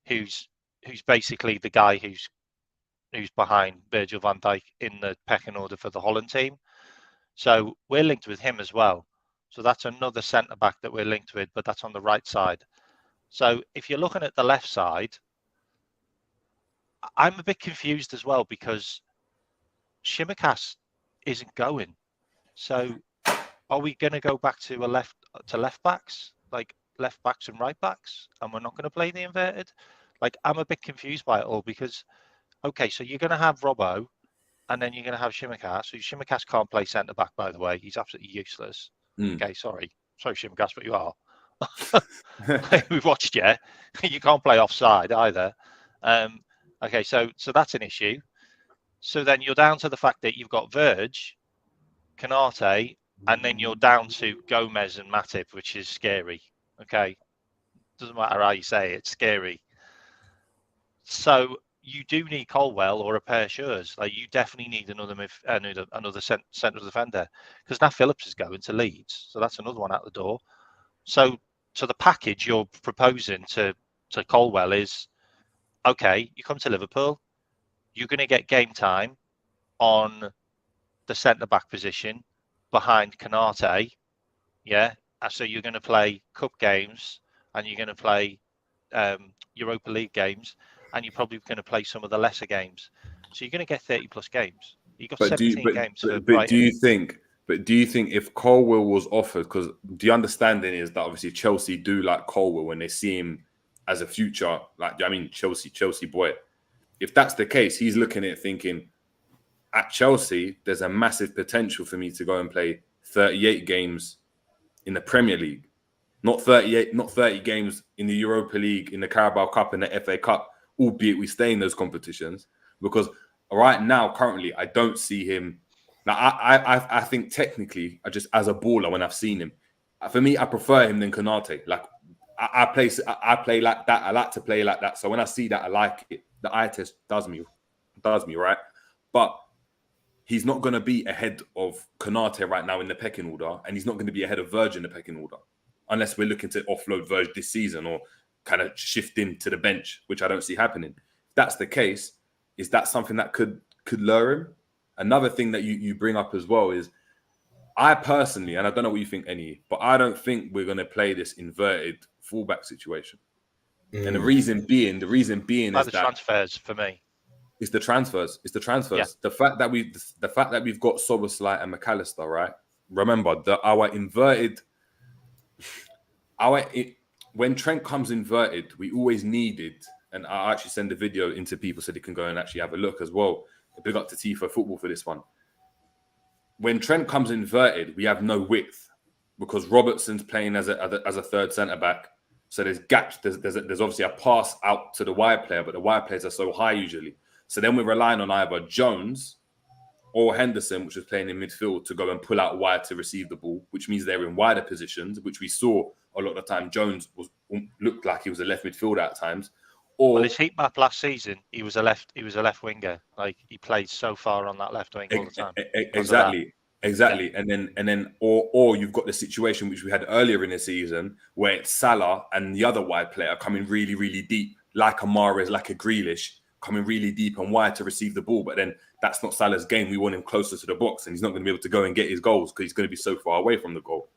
who's basically the guy who's behind Virgil van Dijk in the pecking order for the Holland team. So we're linked with him as well. So that's another centre-back that we're linked with, but that's on the right side. So if you're looking at the left side, I'm a bit confused as well, because Tsimikas isn't going. So are we going to go back to left backs, like left backs and right backs, and we're not going to play the inverted? Like, I'm a bit confused by it all, because, okay, so you're going to have Robbo, and then you're going to have Tsimikas. So Tsimikas can't play centre back, by the way. He's absolutely useless. Okay, sorry, Tsimikas, but you are. We've watched you. You can't play offside either. Okay, so that's an issue. So then you're down to the fact that you've got Verge, Konate, and then you're down to Gomez and Matip, which is scary. Okay, doesn't matter how you say it, it's scary. So you do need Colwill or a Per Schurz. Like, you definitely need another central defender, because Nat Phillips is going to Leeds, so that's another one out the door. So the package you're proposing to Colwill is, okay, you come to Liverpool, you're going to get game time on the centre back position behind Konate, yeah. So you're going to play cup games, and you're going to play Europa League games, and you're probably going to play some of the lesser games. So you're going to get 30 plus games. You've got 17 games. But do you think if Colwill was offered, because the understanding is that obviously Chelsea do like Colwill when they see him as a future, Chelsea boy. If that's the case, he's looking at it thinking, at Chelsea, there's a massive potential for me to go and play 38 games in the Premier League. Not 30 games in the Europa League, in the Carabao Cup, and the FA Cup, albeit we stay in those competitions. Because right now, currently, I don't see him. Now, I think technically, just as a baller, when I've seen him, for me, I prefer him than Konate. Like, I play like that. I like to play like that. So when I see that, I like it. The eye test does me right. but he's not going to be ahead of Konate right now in the pecking order, and he's not going to be ahead of Virgin in the pecking order, unless we're looking to offload Virgin this season or kind of shift him to the bench, which I don't see happening. If that's the case, is that something that could lure him? Another thing that you bring up as well is, I personally, and I don't know what you think, but I don't think we're going to play this inverted fullback situation. And the reason being is the transfers for me. It's the transfers. Yeah. The fact that we've got Szoboszlai and McAllister, right? Remember when Trent comes inverted, we always needed, and I actually send the video into people so they can go and actually have a look as well. Big up to Tifo Football for this one. When Trent comes inverted, we have no width because Robertson's playing as a third centre back. So there's gaps. There's obviously a pass out to the wide player, but the wide players are so high usually. So then we're relying on either Jones or Henderson, which is playing in midfield, to go and pull out wide to receive the ball, which means they're in wider positions, which we saw a lot of the time. Jones looked like he was a left midfielder at times. Or his heat map last season, he was a left winger. Like, he played so far on that left wing all the time. Exactly. Yeah. And then or you've got the situation which we had earlier in the season where it's Salah and the other wide player coming really, really deep, like a Mahrez, like a Grealish, coming really deep and wide to receive the ball. But then that's not Salah's game. We want him closer to the box, and he's not going to be able to go and get his goals because he's going to be so far away from the goal.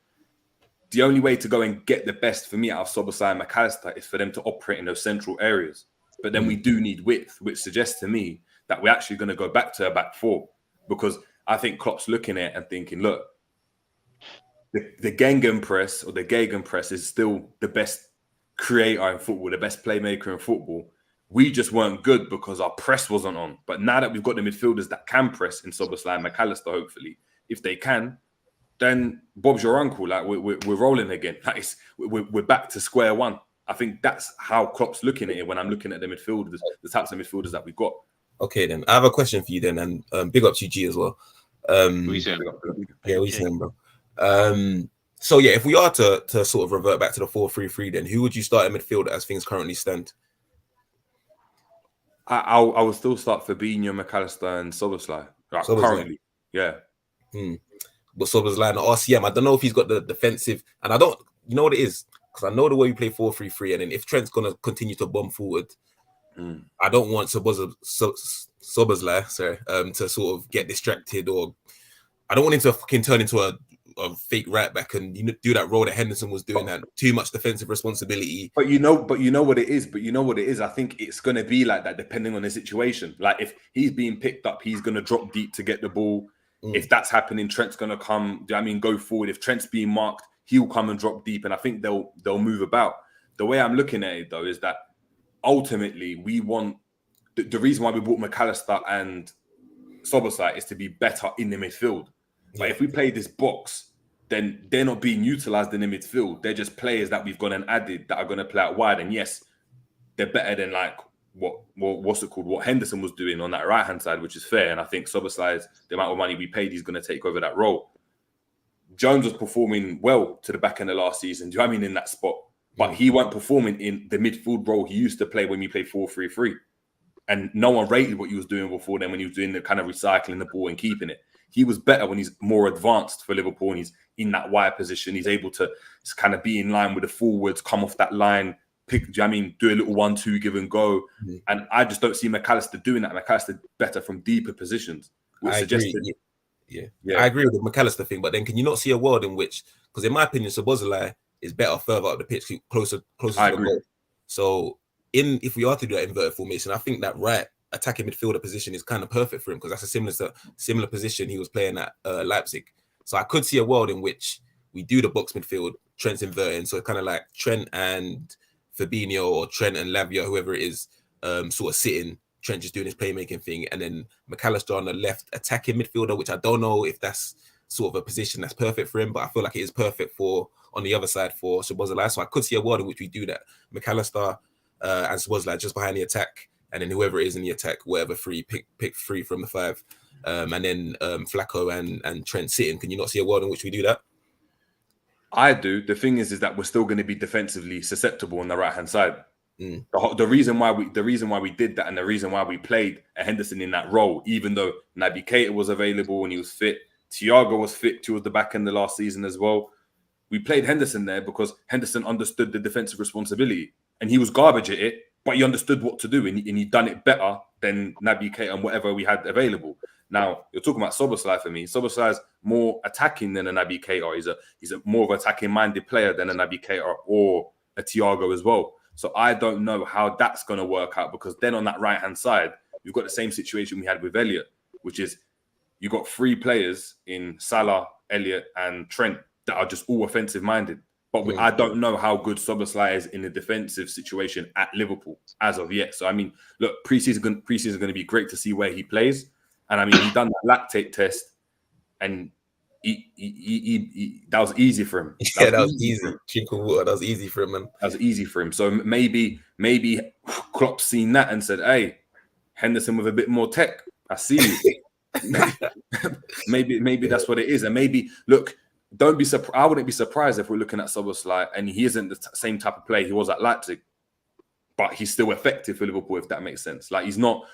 The only way to go and get the best for me out of Szoboszlai and McAllister is for them to operate in those central areas. But then we do need width, which suggests to me that we're actually going to go back to a back four, because I think Klopp's looking at it and thinking, look, the Gegenpress or the Gegenpress is still the best creator in football, the best playmaker in football. We just weren't good because our press wasn't on. But now that we've got the midfielders that can press in Szoboszlai and McAllister, hopefully, if they can, then Bob's your uncle. Like, we're rolling again. We're back to square one. I think that's how Klopp's looking at it when I'm looking at the midfielders, the types of midfielders that we've got. Okay, then I have a question for you then, and big up to G as well. We saying? Yeah, we saying, bro. So yeah, if we are to sort of revert back to the 4-3-3, then who would you start in midfield as things currently stand? I will still start Fabinho, McAllister, and Szoboszlai. Currently, yeah. But Szoboszlai and RCM, I don't know if he's got the defensive, and I don't, you know what it is, because I know the way we play 4-3-3, and then if Trent's gonna continue to bomb forward, I don't want Szoboszlai, to sort of get distracted, or I don't want him to fucking turn into a fake right back and do that role that Henderson was doing, that too much defensive responsibility. But you know what it is. I think it's gonna be like that depending on the situation. Like, if he's being picked up, he's gonna drop deep to get the ball. If that's happening, Trent's gonna come. Go forward. If Trent's being marked, he'll come and drop deep, and I think they'll move about. The way I'm looking at it though is that ultimately we want the reason why we bought McAllister and Szoboszlai is to be better in the midfield. But if we play this box, then they're not being utilised in the midfield. They're just players that we've gone and added that are going to play out wide. And yes, they're better than like what Henderson was doing on that right-hand side, which is fair. And I think Szoboszlai, the amount of money we paid, he's going to take over that role. Jones was performing well to the back end of last season. Do you know what I mean, in that spot? But he weren't performing in the midfield role he used to play when we played 4-3-3. And no one rated what he was doing before then when he was doing the kind of recycling the ball and keeping it. He was better when he's more advanced for Liverpool and he's in that wide position. He's able to kind of be in line with the forwards, come off that line, do a little 1-2, give and go. And I just don't see McAllister doing that. McAllister better from deeper positions. I agree. Yeah. I agree with the McAllister thing, but then can you not see a world in which, because in my opinion, Szoboszlai is better further up the pitch, closer to the goal. So if we are to do that inverted formation, I think that right attacking midfielder position is kind of perfect for him, because that's a similar position he was playing at Leipzig. So I could see a world in which we do the box midfield, Trent's inverting, so kind of like Trent and Fabinho or Trent and Lavia, whoever it is, sort of sitting, Trent just doing his playmaking thing, and then McAllister on the left attacking midfielder, which I don't know if that's sort of a position that's perfect for him, but I feel like it is perfect for on the other side for Szoboszlai. So I could see a world in which we do that. McAllister and Szoboszlai just behind the attack, and then whoever it is in the attack, whatever pick three from the five, and then Flacco and Trent sitting. Can you not see a world in which we do that? I do. The thing is that we're still going to be defensively susceptible on the right-hand side. The reason why we did that, and the reason why we played a Henderson in that role, even though Naby Keita was available and he was fit, Thiago was fit towards the back end of the last season as well. We played Henderson there because Henderson understood the defensive responsibility, and he was garbage at it, but he understood what to do, and he done it better than Naby Keita and whatever we had available. Now you're talking about Szoboszlai for me. Szoboszlai's more attacking than a Naby Keita. He's a more of an attacking-minded player than a Naby Keita or a Thiago as well. So I don't know how that's going to work out, because then on that right-hand side, you've got the same situation we had with Elliot, which is you've got 3 players in Salah, Elliot, and Trent that are just all offensive-minded. But I don't know how good Szoboszlai is in the defensive situation at Liverpool as of yet. So, I mean, look, pre-season is going to be great to see where he plays. And, I mean, he done that lactate test, and he that was easy for him. That was easy. Drinking water, that was easy for him, man. That was easy for him. So maybe Klopp seen that and said, "Hey, Henderson with a bit more tech. I see you." maybe that's what it is. And maybe look, don't be surprised. I wouldn't be surprised if we're looking at Szoboszlai and he isn't the same type of player he was at Leipzig, but he's still effective for Liverpool, if that makes sense. Like, he's not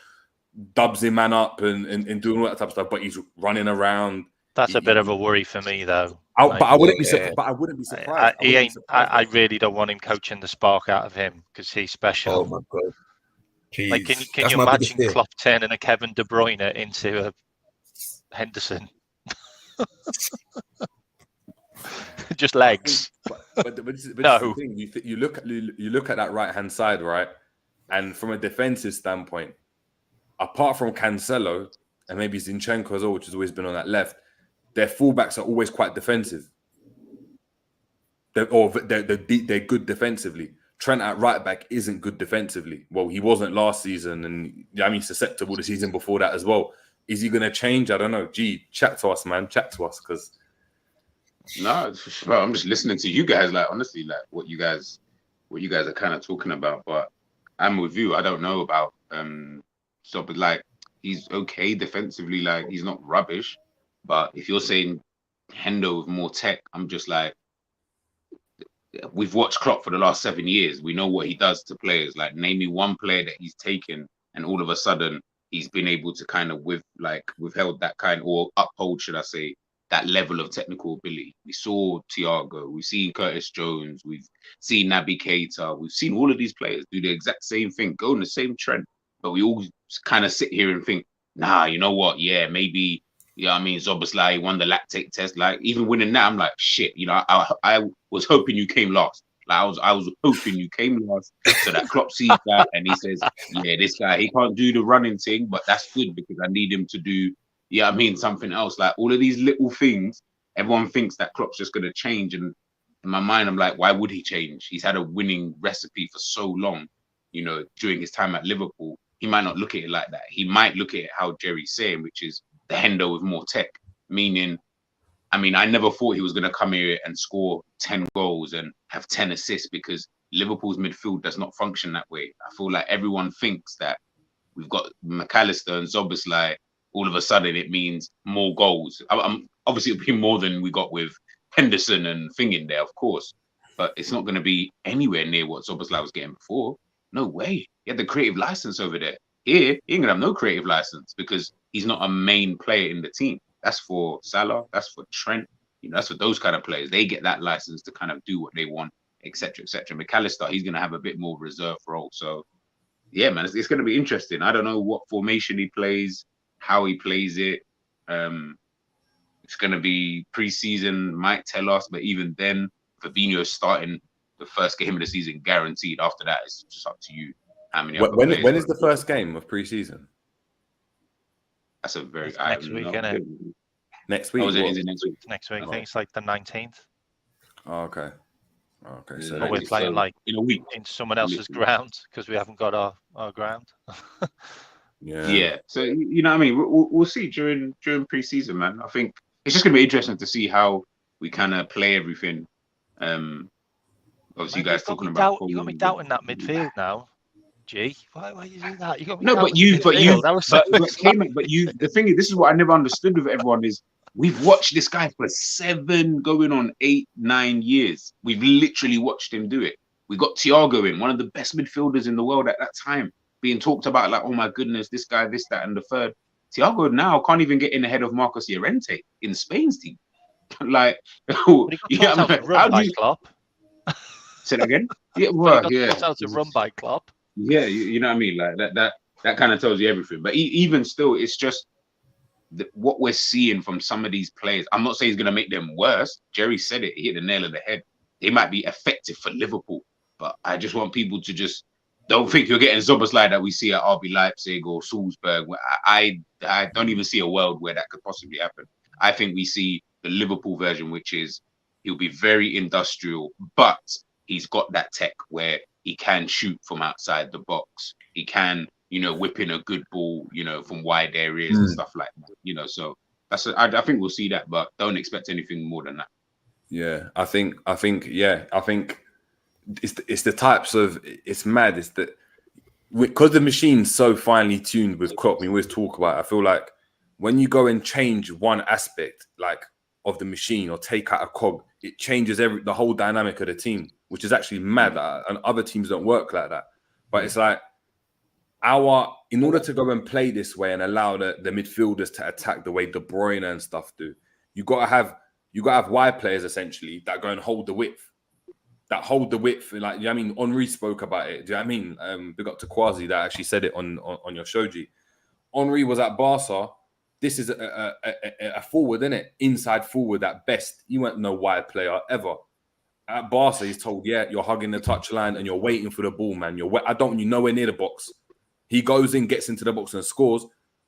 dubsing man up and doing all that type of stuff, but he's running around. That's a bit of a worry for me, though. But I wouldn't be surprised. I really don't want him coaching the spark out of him, because he's special. Oh my God! Jeez. Like, can you imagine Klopp turning a Kevin De Bruyne into a Henderson? Just legs. But this is the thing. You look at that right hand side, right? And from a defensive standpoint, apart from Cancelo and maybe Zinchenko as well, which has always been on that left, their fullbacks are always quite defensive. They're good defensively. Trent at right back isn't good defensively. Well, he wasn't last season, and I mean, susceptible the season before that as well. Is he going to change? I don't know. Gee, chat to us, man. Chat to us, because. No, I'm just listening to you guys. Like, honestly, like what you guys are kind of talking about. But I'm with you. I don't know about so, but like, he's okay defensively. Like, he's not rubbish. But if you're saying Hendo with more tech, I'm just like, we've watched Klopp for the last 7 years. We know what he does to players. Like, name me one player that he's taken, and all of a sudden he's been able to kind of withheld that kind, or uphold, should I say, that level of technical ability. We saw Thiago, we've seen Curtis Jones, we've seen Naby Keita, we've seen all of these players do the exact same thing, go in the same trend, but we all kind of sit here and think, nah, you know what? Yeah, maybe, I mean, Szoboszlai won the lactate test. Like, even winning that, I'm like, shit, I was hoping you came last. Like, I was hoping you came last, so that Klopp sees that and he says, yeah, this guy, he can't do the running thing, but that's good because I need him to do, something else. Like, all of these little things, everyone thinks that Klopp's just going to change. And in my mind, I'm like, why would he change? He's had a winning recipe for so long, during his time at Liverpool. He might not look at it like that. He might look at it how Jerry's saying, which is the Hendo with more tech. Meaning, I mean, I never thought he was going to come here and score 10 goals and have 10 assists, because Liverpool's midfield does not function that way. I feel like everyone thinks that we've got McAllister and Szoboszlai, all of a sudden it means more goals. Obviously, it'll be more than we got with Henderson and Thing in there, of course. But it's not going to be anywhere near what Szoboszlai was getting before. No way. He had the creative license over there. Here, he ain't going to have no creative license because he's not a main player in the team. That's for Salah. That's for Trent. That's for those kind of players. They get that license to kind of do what they want, etc., etc. McAllister, he's going to have a bit more reserve role. So, yeah, man, it's going to be interesting. I don't know what formation he plays, how he plays it. It's going to be pre-season, might tell us, but even then, Fabinho starting the first game of the season guaranteed. After that, it's just up to you. How many? When is the first game of pre-season? That's a very next week, isn't it? Next week. Is it next week? Next week. I think it's like the 19th. Oh, okay. Okay. So we're playing like in a week in someone else's ground because we haven't got our ground. Yeah. So what I mean, we'll see during pre-season, man. I think it's just gonna be interesting to see how we kind of play everything. Obviously, you guys talking about you got me doubting that midfield now. G, why you do that? You got me but you. The thing is, this is what I never understood with everyone is we've watched this guy for 7 going on 8, 9 years. We've literally watched him do it. We got Thiago in, one of the best midfielders in the world at that time, being talked about like, oh my goodness, this guy, this, that, and the third. Thiago now can't even get in ahead of Marcos Llorente in Spain's team. Like, But he got yeah, taught how to run by Klopp. say that again? Yeah, But well, he yeah. got taught how to run by Klopp. Yeah, you know what I mean? Like that kind of tells you everything. But even still, it's just what we're seeing from some of these players. I'm not saying it's going to make them worse. Jerry said it. He hit the nail on the head. They might be effective for Liverpool, but I just want people to just don't think you're getting Zoboslai that we see at RB Leipzig or Salzburg. I don't even see a world where that could possibly happen. I think we see the Liverpool version, which is he'll be very industrial, but he's got that tech where he can shoot from outside the box. He can, whip in a good ball, from wide areas and stuff like that. So I think we'll see that, but don't expect anything more than that. Yeah, I think it's the types of, it's mad. It's that because the machine's so finely tuned with Klopp, we always talk about it, I feel like when you go and change one aspect like of the machine or take out a cog, it changes the whole dynamic of the team, which is actually mad. And other teams don't work like that. But it's like in order to go and play this way and allow the midfielders to attack the way De Bruyne and stuff do, you gotta have wide players essentially that go and hold the width. Like, you know what I mean? Henry spoke about it. Do you know what I mean? Big up to Quasi that actually said it on your show, G. Henry was at Barca. This is a forward, isn't it? Inside forward at best. You weren't no wide player ever. At Barca, he's told, yeah, you're hugging the touchline and you're waiting for the ball, man. I don't want you nowhere near the box. He goes in, gets into the box and scores.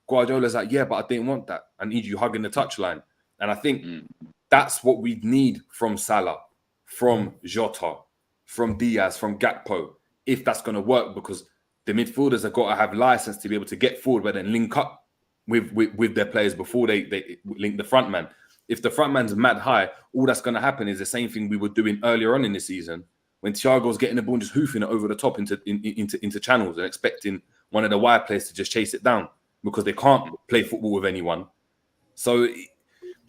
Guardiola's like, yeah, but I didn't want that. I need you hugging the touchline. And I think that's what we need from Salah, from Jota, from Diaz, from Gakpo, if that's going to work, because the midfielders have got to have license to be able to get forward, but then link up with their players before they link the front man. If the front man's mad high, all that's going to happen is the same thing we were doing earlier on in the season when Thiago's getting the ball and just hoofing it over the top into channels and expecting one of the wide players to just chase it down because they can't play football with anyone. So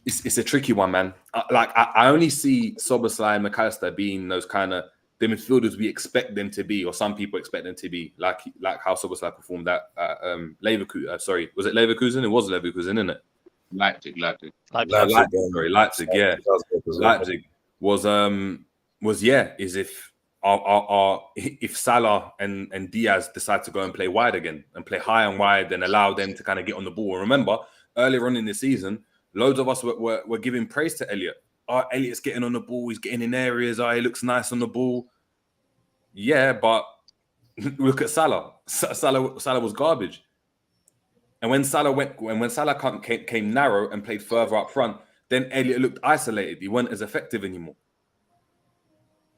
it's a tricky one, man. I only see Szoboszlai and McAllister being those kind of the midfielders we expect them to be, or some people expect them to be, like how Szoboszlai performed at Leverkusen. Sorry, was it Leverkusen? It was Leverkusen, isn't it? Leipzig. Sorry, Leipzig. Yeah, Leipzig was is if Salah and Diaz decide to go and play wide again and play high and wide, and allow them to kind of get on the ball. And remember, earlier on in the season, loads of us were giving praise to Elliot. Oh, Elliot's getting on the ball. He's getting in areas. Oh, he looks nice on the ball. Yeah, but look at Salah. Salah was garbage. And when Salah came narrow and played further up front, then Elliot looked isolated. He wasn't as effective anymore.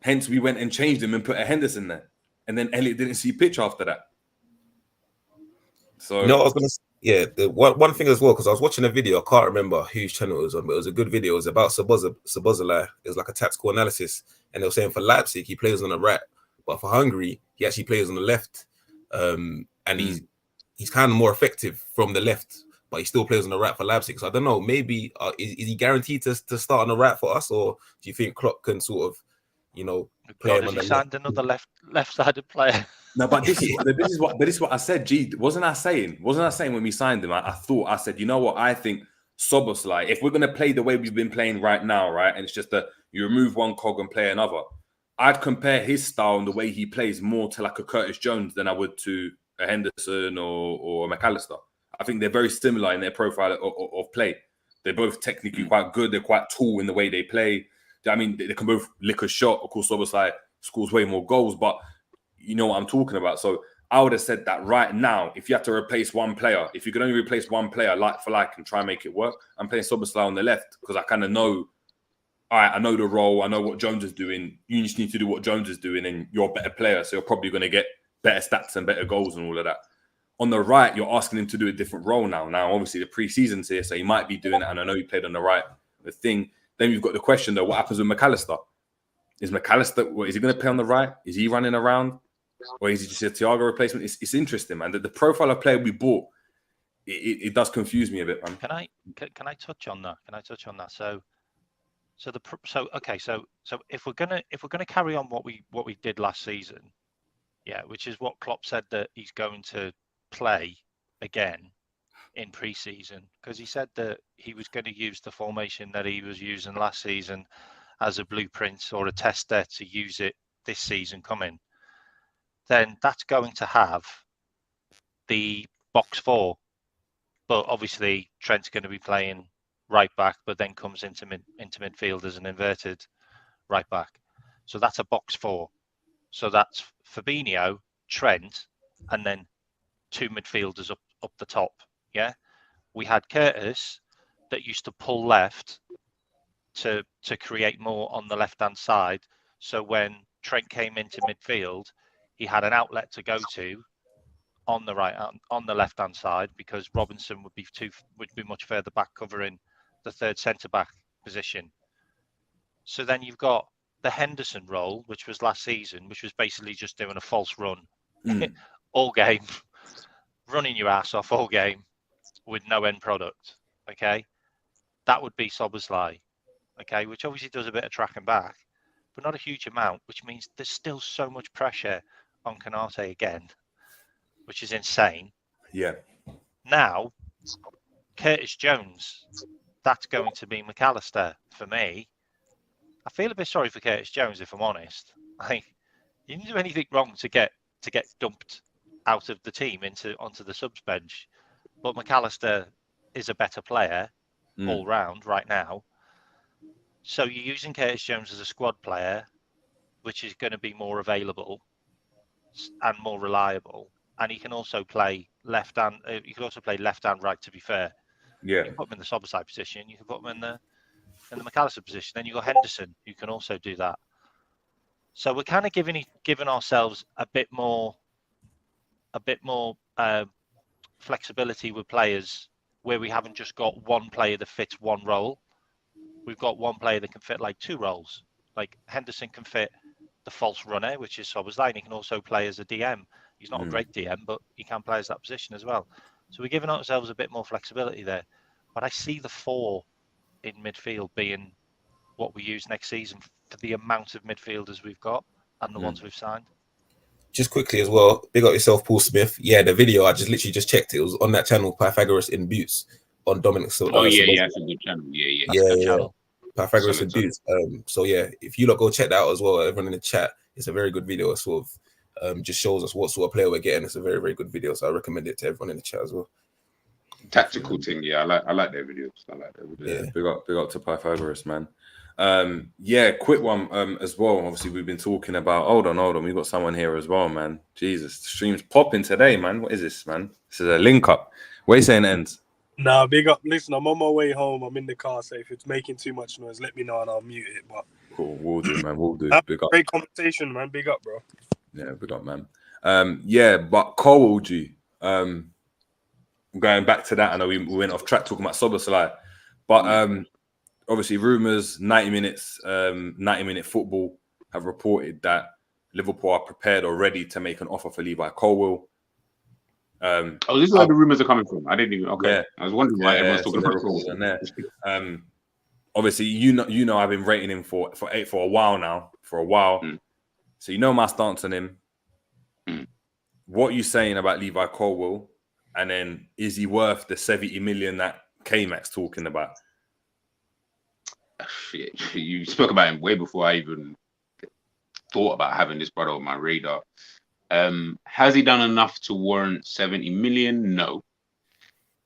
Hence, we went and changed him and put a Henderson there. And then Elliot didn't see pitch after that. So I was going to. Yeah, one thing as well, because I was watching a video, I can't remember whose channel it was on, but it was a good video. It was about Szoboszlai. It was like a tactical analysis, and they were saying for Leipzig he plays on the right, but for Hungary he actually plays on the left, and he's kind of more effective from the left, but he still plays on the right for Leipzig. So I don't know, maybe is he guaranteed to start on the right for us, or do you think Klopp can sort of, play him on the left? Signed another left-sided player. No, but this is what I said. Gee, wasn't I saying when we signed him? I said, you know what? I think Szoboszlai, if we're gonna play the way we've been playing right now, right, and it's just that you remove one cog and play another, I'd compare his style and the way he plays more to like a Curtis Jones than I would to a Henderson or a McAllister. I think they're very similar in their profile of play. They're both technically quite good. They're quite tall in the way they play. I mean, they can both lick a shot. Of course, Szoboszlai scores way more goals, but you know what I'm talking about. So I would have said that right now, if you have to replace one player, if you can only replace one player like for like and try and make it work, I'm playing Szoboszlai on the left because I kind of know, all right, I know the role. I know what Jones is doing. You just need to do what Jones is doing and you're a better player. So you're probably going to get better stats and better goals and all of that. On the right, you're asking him to do a different role now. Now, obviously, the pre-season's here, so he might be doing it. And I know he played on the right. The thing, then you've got the question, though, what happens with McAllister? Is he going to play on the right? Is he running around? Or is he just a Thiago replacement? It's interesting, man. The profile of player we bought, it does confuse me a bit, man. Can I touch on that? So So if we're gonna carry on what we did last season, yeah, which is what Klopp said that he's going to play again in pre-season, because he said that he was going to use the formation that he was using last season as a blueprint or a tester to use it this season coming. Then that's going to have the box four, but obviously Trent's going to be playing right back, but then comes into midfield as an inverted right back. So that's a box four. So that's Fabinho, Trent, and then two midfielders up the top. Yeah, we had Curtis that used to pull left to create more on the left hand side. So when Trent came into midfield, he had an outlet to go to on the left hand side, because Robinson would be much further back covering the third centre back position. So then you've got the Henderson role, which was last season, which was basically just doing a false run all game, running your ass off all game with no end product. Okay, that would be Szoboszlai. Okay, which obviously does a bit of tracking back, but not a huge amount, which means there's still so much pressure on Konate again, which is insane. Yeah. Now, Curtis Jones, that's going to be McAllister for me. I feel a bit sorry for Curtis Jones, if I'm honest. Like, you didn't do anything wrong to get dumped out of the team onto the subs bench, but McAllister is a better player all round right now. So you're using Curtis Jones as a squad player, which is going to be more available and more reliable, and he can also play left and right. To be fair, yeah, you can put him in the Szoboszlai position, you can put him in the McAllister position. Then you've got Henderson, who can also do that. So we're kind of giving ourselves a bit more flexibility with players, where we haven't just got one player that fits one role. We've got one player that can fit like two roles. Like Henderson can fit the false runner, which is Szoboszlai, and he can also play as a DM. He's not a great DM, but he can play as that position as well. So we're giving ourselves a bit more flexibility there. But I see the four in midfield being what we use next season for the amount of midfielders we've got and the ones we've signed. Just quickly as well, big up yourself, Paul Smith. Yeah, the video, I literally just checked it. It was on that channel, Pythagoras in Boots, on Dominic. That's a good channel. That's a good channel. Pythagoras in Boots. So yeah, if you lot go check that out as well, everyone in the chat, it's a very good video. It sort of just shows us what sort of player we're getting. It's a very, very good video. So I recommend it to everyone in the chat as well. Tactical thing, yeah. I like their videos. Yeah, big up to Pythagoras, man. Quick one as well. Obviously, we've been talking about. Hold on. We've got someone here as well, man. Jesus, the stream's popping today, man. What is this, man? This is a link up. What are you saying, ends? Nah, big up. Listen, I'm on my way home. I'm in the car, so if it's making too much noise, let me know and I'll mute it. But cool, we'll do, man. We'll do. Big up. Great conversation, man. Big up, bro. Yeah, big up, man. But Colwill, G. Going back to that, I know we went off track talking about Szoboszlai, but obviously rumours, 90 minute football have reported that Liverpool are prepared already to make an offer for Levi Colwill. This is where the rumours are coming from. I didn't even. Okay, yeah. I was wondering why everyone's talking about Colwill. Obviously, you know, I've been rating him for a while now. So you know my stance on him. What are you saying about Levi Colwill? And then, is he worth the 70 million that K-Mac's talking about? Shit. You spoke about him way before I even thought about having this brother on my radar. Has he done enough to warrant 70 million? No.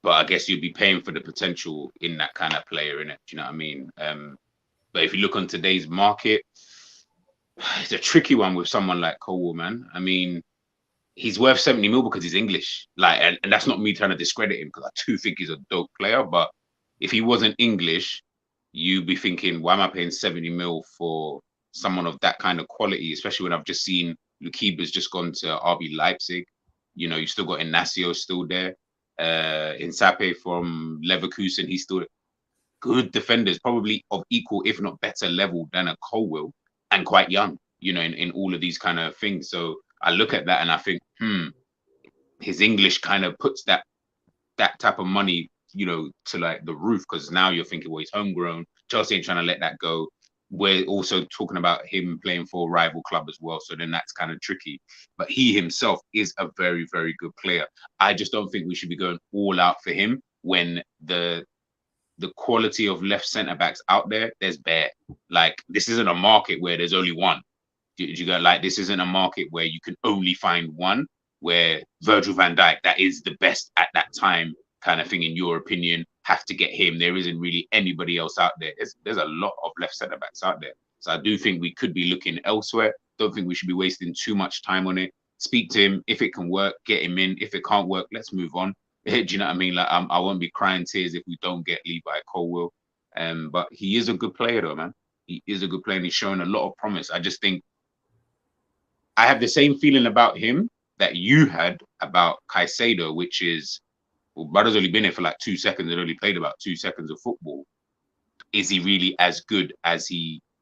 But I guess you'd be paying for the potential in that kind of player, innit? Do you know what I mean? But if you look on today's market, it's a tricky one with someone like Colwill, man. I mean, he's worth 70 mil because he's English. And that's not me trying to discredit him, because I do think he's a dope player. But if he wasn't English, you'd be thinking, why am I paying 70 mil for someone of that kind of quality? Especially when I've just seen Lukiba's just gone to RB Leipzig. You know, you still got Inacio still there. Insape from Leverkusen, he's still good defenders, probably of equal, if not better level than a Colwill, and quite young, you know, in all of these kind of things. So I look at that and I think, his English kind of puts that type of money, you know, to like the roof, because now you're thinking, well, he's homegrown, Chelsea ain't trying to let that go. We're also talking about him playing for a rival club as well, so then that's kind of tricky. But he himself is a very, very good player. I just don't think we should be going all out for him when the quality of left centre backs out there, there's bare. Like, this isn't a market where there's only one. Do you go, like, this isn't a market where you can only find one, where Virgil van Dijk, that is the best at that time kind of thing, in your opinion, have to get him. There isn't really anybody else out there. There's a lot of left centre backs out there. So I do think we could be looking elsewhere. Don't think we should be wasting too much time on it. Speak to him. If it can work, get him in. If it can't work, let's move on. Do you know what I mean? Like, I won't be crying tears if we don't get Levi Colwill. But he is a good player, though, man. He is a good player, and he's showing a lot of promise. I just think I have the same feeling about him that you had about Caicedo, which is, well, brother's only been here for like 2 seconds and only played about 2 seconds of football. Is he really as good as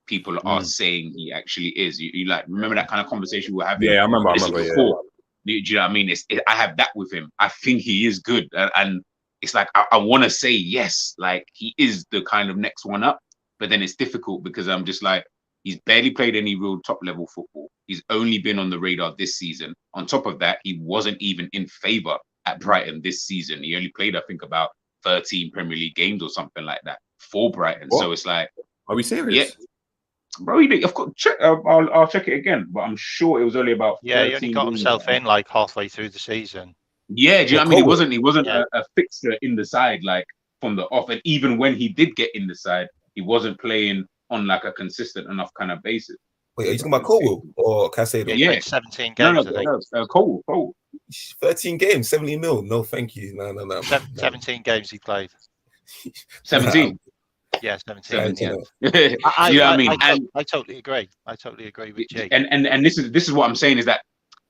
people are saying he actually is? You like, remember that kind of conversation we were having? Yeah, I remember. Before. Do you know what I mean? I have that with him. I think he is good. And it's like, I want to say yes, like he is the kind of next one up. But then it's difficult because I'm just like, he's barely played any real top level football. He's only been on the radar this season. On top of that, he wasn't even in favour at Brighton this season. He only played, I think, about 13 Premier League games or something like that for Brighton. What? So it's like, are we serious? Yeah. Bro, of course, I'll check it again, but I'm sure it was only about. Yeah, he only got himself in like halfway through the season. Yeah, do you know what I mean? He wasn't a fixture in the side like from the off, and even when he did get in the side, he wasn't playing on like a consistent enough kind of basis. Wait, are you talking about Colwill or Caicedo? Yeah, 17 games. Colwill. 13 games, 70 mil. No, thank you. No. 17 games he played. 17. Yeah, 17. Yeah. You know what I mean? I totally agree. I totally agree with Jake. And this is what I'm saying, is that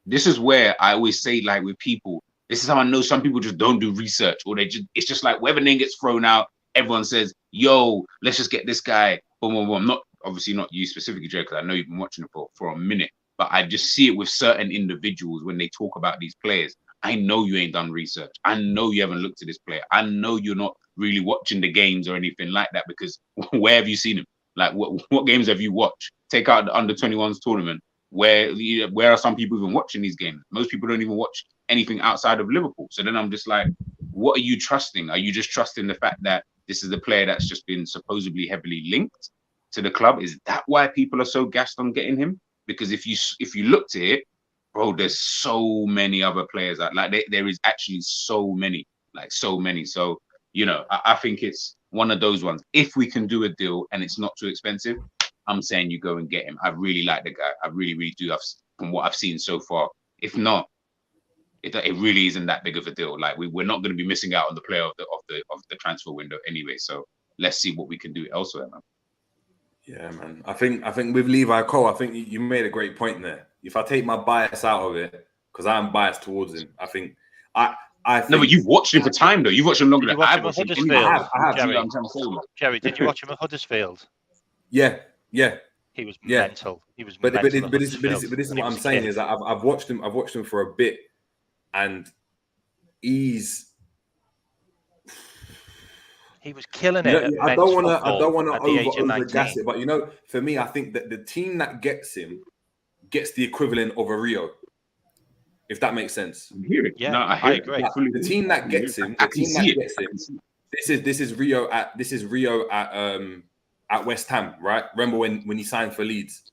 this is where I always say, like, with people, this is how I know some people just don't do research, or it's just like whatever name gets thrown out, everyone says, yo, let's just get this guy. Boom, boom, boom. Not obviously not you specifically, Jake, because I know you've been watching it for a minute, but I just see it with certain individuals when they talk about these players. I know you ain't done research. I know you haven't looked at this player. I know you're not really watching the games or anything like that, because where have you seen him? Like, what games have you watched? Take out the under-21s tournament. Where are some people even watching these games? Most people don't even watch anything outside of Liverpool. So then I'm just like, what are you trusting? Are you just trusting the fact that this is a player that's just been supposedly heavily linked to the club? Is that why people are so gassed on getting him? Because if you looked at it, bro, there's so many other players that, like, there is actually so many. So, you know, I think it's one of those ones. If we can do a deal and it's not too expensive, I'm saying you go and get him. I really like the guy. I really, really do. From what I've seen so far. If not, it really isn't that big of a deal. Like, we're not going to be missing out on the player of the transfer window anyway. So let's see what we can do elsewhere, man. Yeah, man. I think with Levi Cole, I think you made a great point there. If I take my bias out of it, because I'm biased towards him, I think. No, but you've watched him for time, though. You've watched him longer than I've watched him. I have. Jerry, did you watch him at Huddersfield? Yeah. He was mental. He was but mental. This is what I'm saying is that I've watched him for a bit, and he was killing it. I don't want to over-gas it, but, you know, for me, I think that the team that gets him gets the equivalent of a Rio, if that makes sense. Yeah, no, I agree. The team that gets him, this is Rio at West Ham, right? Remember when he signed for Leeds?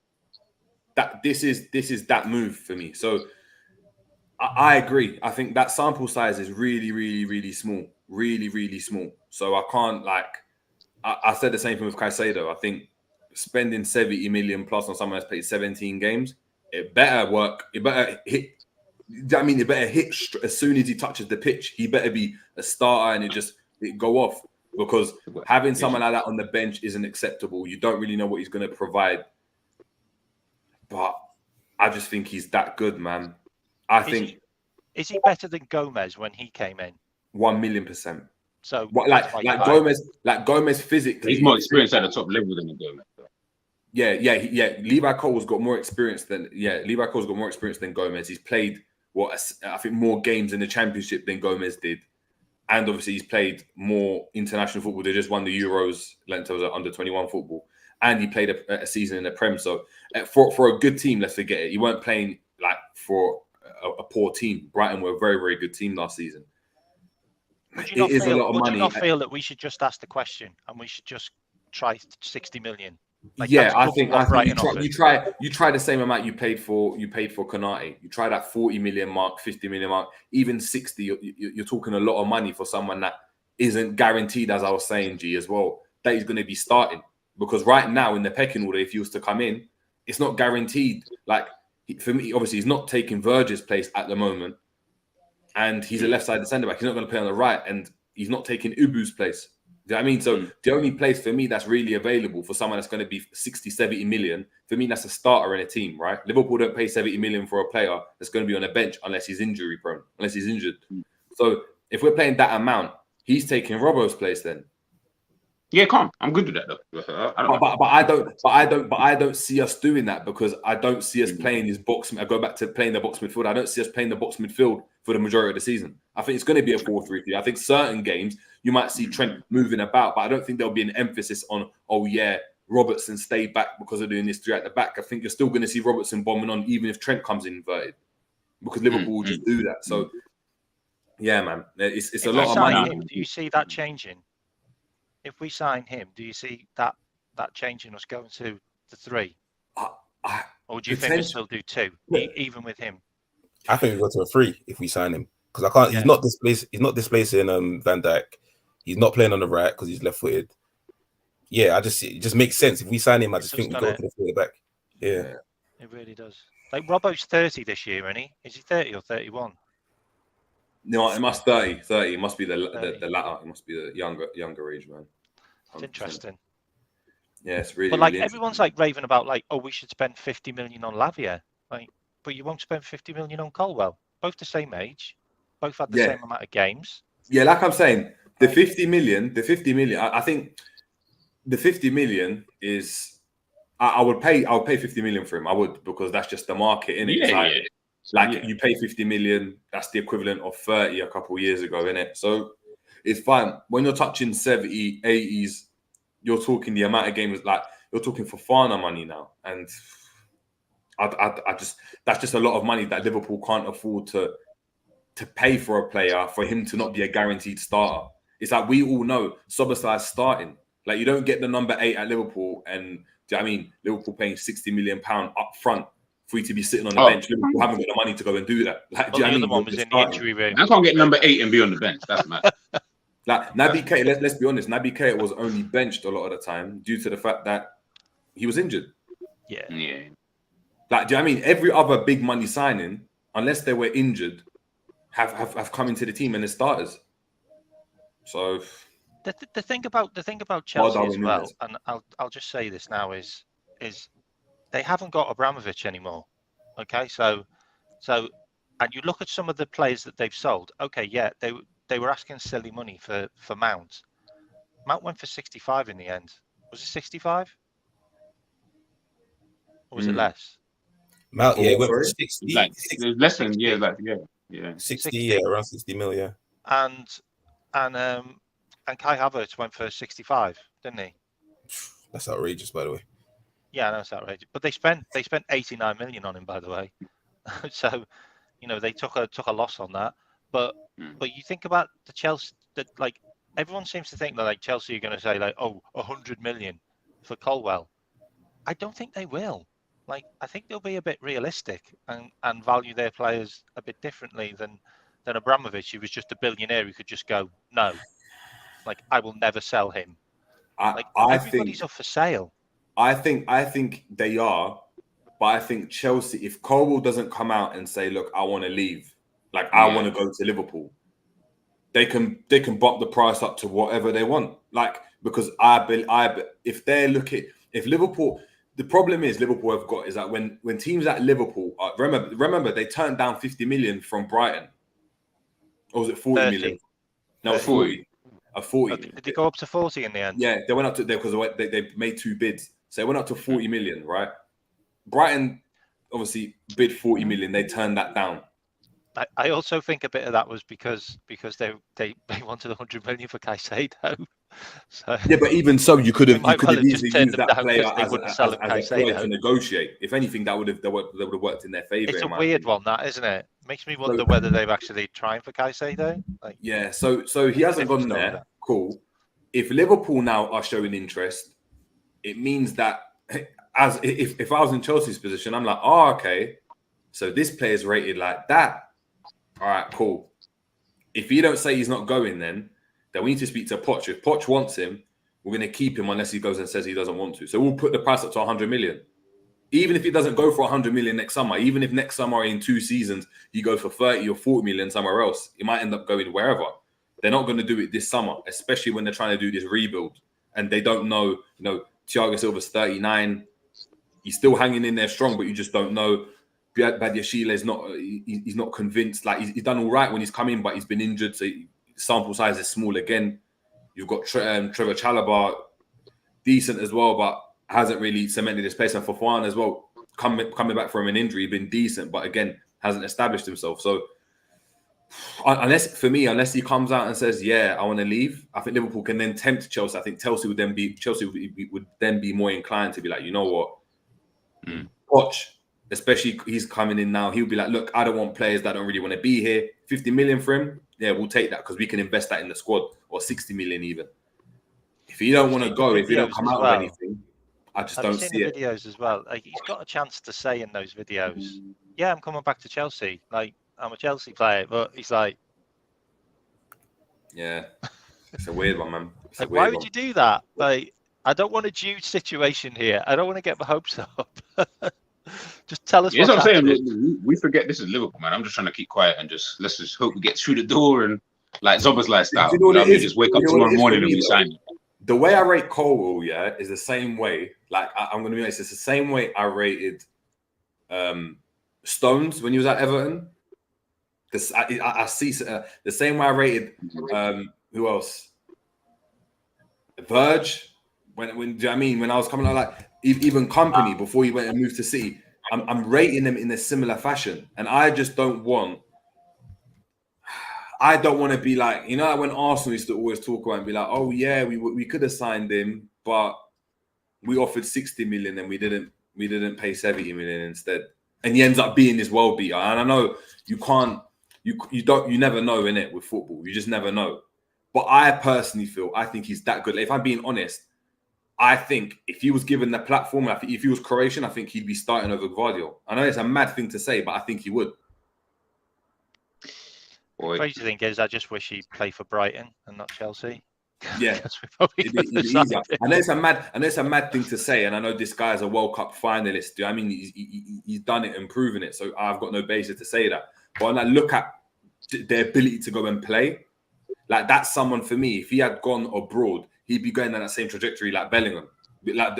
This is that move for me. So I agree. I think that sample size is really, really, really small. Really, really small. So I can't, like, I said the same thing with Caicedo. I think spending 70 million plus on someone that's played 17 games, it better work. It better hit. I mean, it better hit as soon as he touches the pitch. He better be a starter and it go off, because having someone like that on the bench isn't acceptable. You don't really know what he's going to provide. But I just think he's that good, man. Is he better than Gomez when he came in? 1,000,000%. So Gomez physically, he's more experienced at the top level than Gomez. Yeah. Levi Cole's got more experience than Gomez. He's played I think more games in the Championship than Gomez did. and obviously he's played more international football. They just won the Euros in terms of under-21 football, and he played a season in the Prem. So for a good team, let's forget it. He weren't playing like for a poor team. Brighton were a very, very good team last season. Would you not It is feel, a lot of would money. you not feel that we should just ask the question and we should just try 60 million? Like, yeah, that's I double think what Brighton you try the same amount you paid for Konate. You try that 40 million mark, 50 million mark, even 60. You're talking a lot of money for someone that isn't guaranteed, as I was saying, G, as well, that he's going to be starting. Because right now in the pecking order, if he was to come in, it's not guaranteed. Like, for me, obviously, he's not taking Verge's place at the moment, and he's a left-sided centre-back. He's not going to play on the right, and he's not taking Ubu's place. Do you know what I mean? So the only place for me that's really available for someone that's going to be 60, 70 million, for me, that's a starter in a team, right? Liverpool don't pay 70 million for a player that's going to be on a bench unless he's injury prone, unless he's injured. So if we're playing that amount, he's taking Robbo's place then. Yeah, calm. I'm good with that though. But I don't see us doing that, because I don't see us playing his box. I go back to playing the box midfield. I don't see us playing the box midfield for the majority of the season. I think it's going to be a 4-3-3. I think certain games you might see Trent moving about, but I don't think there'll be an emphasis on, oh yeah, Robertson stay back because of doing this 3 at the back. I think you're still going to see Robertson bombing on even if Trent comes in inverted, because Liverpool will just do that. So yeah, man, it's a lot of money. Him, do you see that changing? If we sign him, do you see that changing us going to the 3? Or do you think we'll still do 2, even with him? I think we go to a 3 if we sign him, because I can't. Yeah. He's not displacing Van Dijk. He's not playing on the right because he's left-footed. Yeah, it just makes sense if we sign him. I just think we go to the 3 back. Yeah, it really does. Like, Robbo's 30 this year, isn't he? Is he 30 or 31? No, it must 30. It must be the latter. It must be the younger age, man. 100%. It's interesting. Yeah, it's really. But like, really everyone's like raving about, like, oh, we should spend 50 million on Lavia. Like, but you won't spend 50 million on Colwill. Both the same age, both had the same amount of games. Yeah, like I'm saying, the 50 million. I think the 50 million is. I would pay 50 million for him. I would, because that's just the market, innit? You pay 50 million, that's the equivalent of 30 a couple of years ago, innit? So it's fine. When you're touching 70, 80s, you're talking the amount of games, like, you're talking for Fana money now. And I just, that's just a lot of money that Liverpool can't afford to pay for a player, for him to not be a guaranteed starter. It's like, we all know Szoboszlai's starting. Like, you don't get the number 8 at Liverpool, and do you know what I mean? Liverpool paying £60 million up front for you to be sitting on the bench. Liverpool haven't got the money to go and do that. Like, do you know what I mean? The other one was in the injury room. I can't get number 8 and be on the bench. That's mad. Like, Naby Keita, let's be honest, Naby Keita was only benched a lot of the time due to the fact that he was injured. Yeah. Like, do you know what I mean? Every other big money signing, unless they were injured, have come into the team and they're starters. So the thing about Chelsea as well, and I'll just say this now, is they haven't got Abramovich anymore. Okay, so and you look at some of the players that they've sold. Okay, yeah, they were asking silly money for Mount. Mount went for 65 in the end. Was it 65? Or was it less? Mount, yeah, it went for 60. Like, less than 60, around 60 mil, yeah. And Kai Havertz went for 65, didn't he? That's outrageous, by the way. Yeah, that's outrageous. But they spent 89 million on him, by the way. So, they took a loss on that. But you think about the Chelsea, that, like, everyone seems to think that, like, Chelsea are going to say, like, 100 million for Colwill. I don't think they will. Like, I think they'll be a bit realistic and value their players a bit differently than Abramovich, who was just a billionaire who could just go, no, like, I will never sell him. Everybody's up for sale. I think they are, but I think Chelsea, if Colwill doesn't come out and say, look, I want to leave, like, I want to go to Liverpool, they can bump the price up to whatever they want. Like, because if Liverpool, the problem is Liverpool have got is that when teams at Liverpool remember they turned down 50 million from Brighton, or was it 40 30. million? No, 40. 40. Did they go up to 40 in the end? Yeah, they went up to there because they made 2 bids, so they went up to 40 million, right? Brighton obviously bid 40 million. They turned that down. I also think a bit of that was because they wanted 100 million for Caicedo. So Yeah, but even so, you could they have might well have just easily turned used them that down player because they as wouldn't sell him a ploy to Caicedo. negotiate. If anything, that would have worked in their favour. It's a in my weird opinion. one, that isn't it? Makes me So, wonder whether they've actually trying for Caicedo. Like, yeah, so he hasn't gone different story, there. that. Cool. If Liverpool now are showing interest, it means that as if I was in Chelsea's position, I'm like, oh, okay. So this player's rated like that. All right, cool. If you don't say he's not going, then we need to speak to Poch. If Poch wants him, we're going to keep him unless he goes and says he doesn't want to. So we'll put the price up to 100 million. Even if he doesn't go for 100 million next summer, even if next summer in 2 seasons he goes for 30 or 40 million somewhere else, he might end up going wherever. They're not going to do it this summer, especially when they're trying to do this rebuild and they don't know. Thiago Silva's 39. He's still hanging in there strong, but you just don't know. Badiashile is not. He's not convinced. Like he's done all right when he's come in, but he's been injured, so sample size is small again. You've got Trevor Chalobah, decent as well, but hasn't really cemented his place. And Fofana as well, coming back from an injury, been decent, but again hasn't established himself. So unless he comes out and says, "Yeah, I want to leave," I think Liverpool can then tempt Chelsea. I think Chelsea would then be more inclined to be like, you know what, Poch. Especially he's coming in now. He'll be like, look, I don't want players that don't really want to be here. 50 million for him. Yeah, we'll take that because we can invest that in the squad, or 60 million even. If you don't want to go, if you don't come out with anything, I just don't see it. Videos as well. Like, he's got a chance to say in those videos, yeah, I'm coming back to Chelsea. Like, I'm a Chelsea player, but he's like, yeah, it's a weird one, man. Like, why would you do that? Like, I don't want a Jude situation here. I don't want to get my hopes up. Just tell us. Yes, what I'm saying. We forget this is Liverpool, man. I'm just trying to keep quiet and let's just hope we get through the door and like Zoboslai style. You know we just wake up tomorrow morning and we sign. The way I rate Colwill, yeah, is the same way. Like I'm going to be honest, it's the same way I rated Stones when he was at Everton. I see the same way I rated who else? Verge. When do you know what I mean? When I was coming out, like even Company before he went and moved to City, I'm rating them in a similar fashion, and I just don't want. I don't want to be like, you know, like when Arsenal used to always talk about and be like, oh yeah, we could have signed him, but we offered 60 million and we didn't pay 70 million instead, and he ends up being this world beater. And I know you can't, you never know, innit, with football, you just never know. But I personally I think he's that good. If I'm being honest. I think if he was given the platform, if he was Croatian, I think he'd be starting over Gvardiol. I know it's a mad thing to say, but I think he would. The crazy thing is, I just wish he'd play for Brighton and not Chelsea. Yeah, it'd be easier. I know it's a mad thing to say, and I know this guy's a World Cup finalist. I mean, he's done it and proven it, so I've got no basis to say that. But when I look at their ability to go and play, like that's someone for me. If he had gone abroad, he'd be going down that same trajectory like Bellingham. Like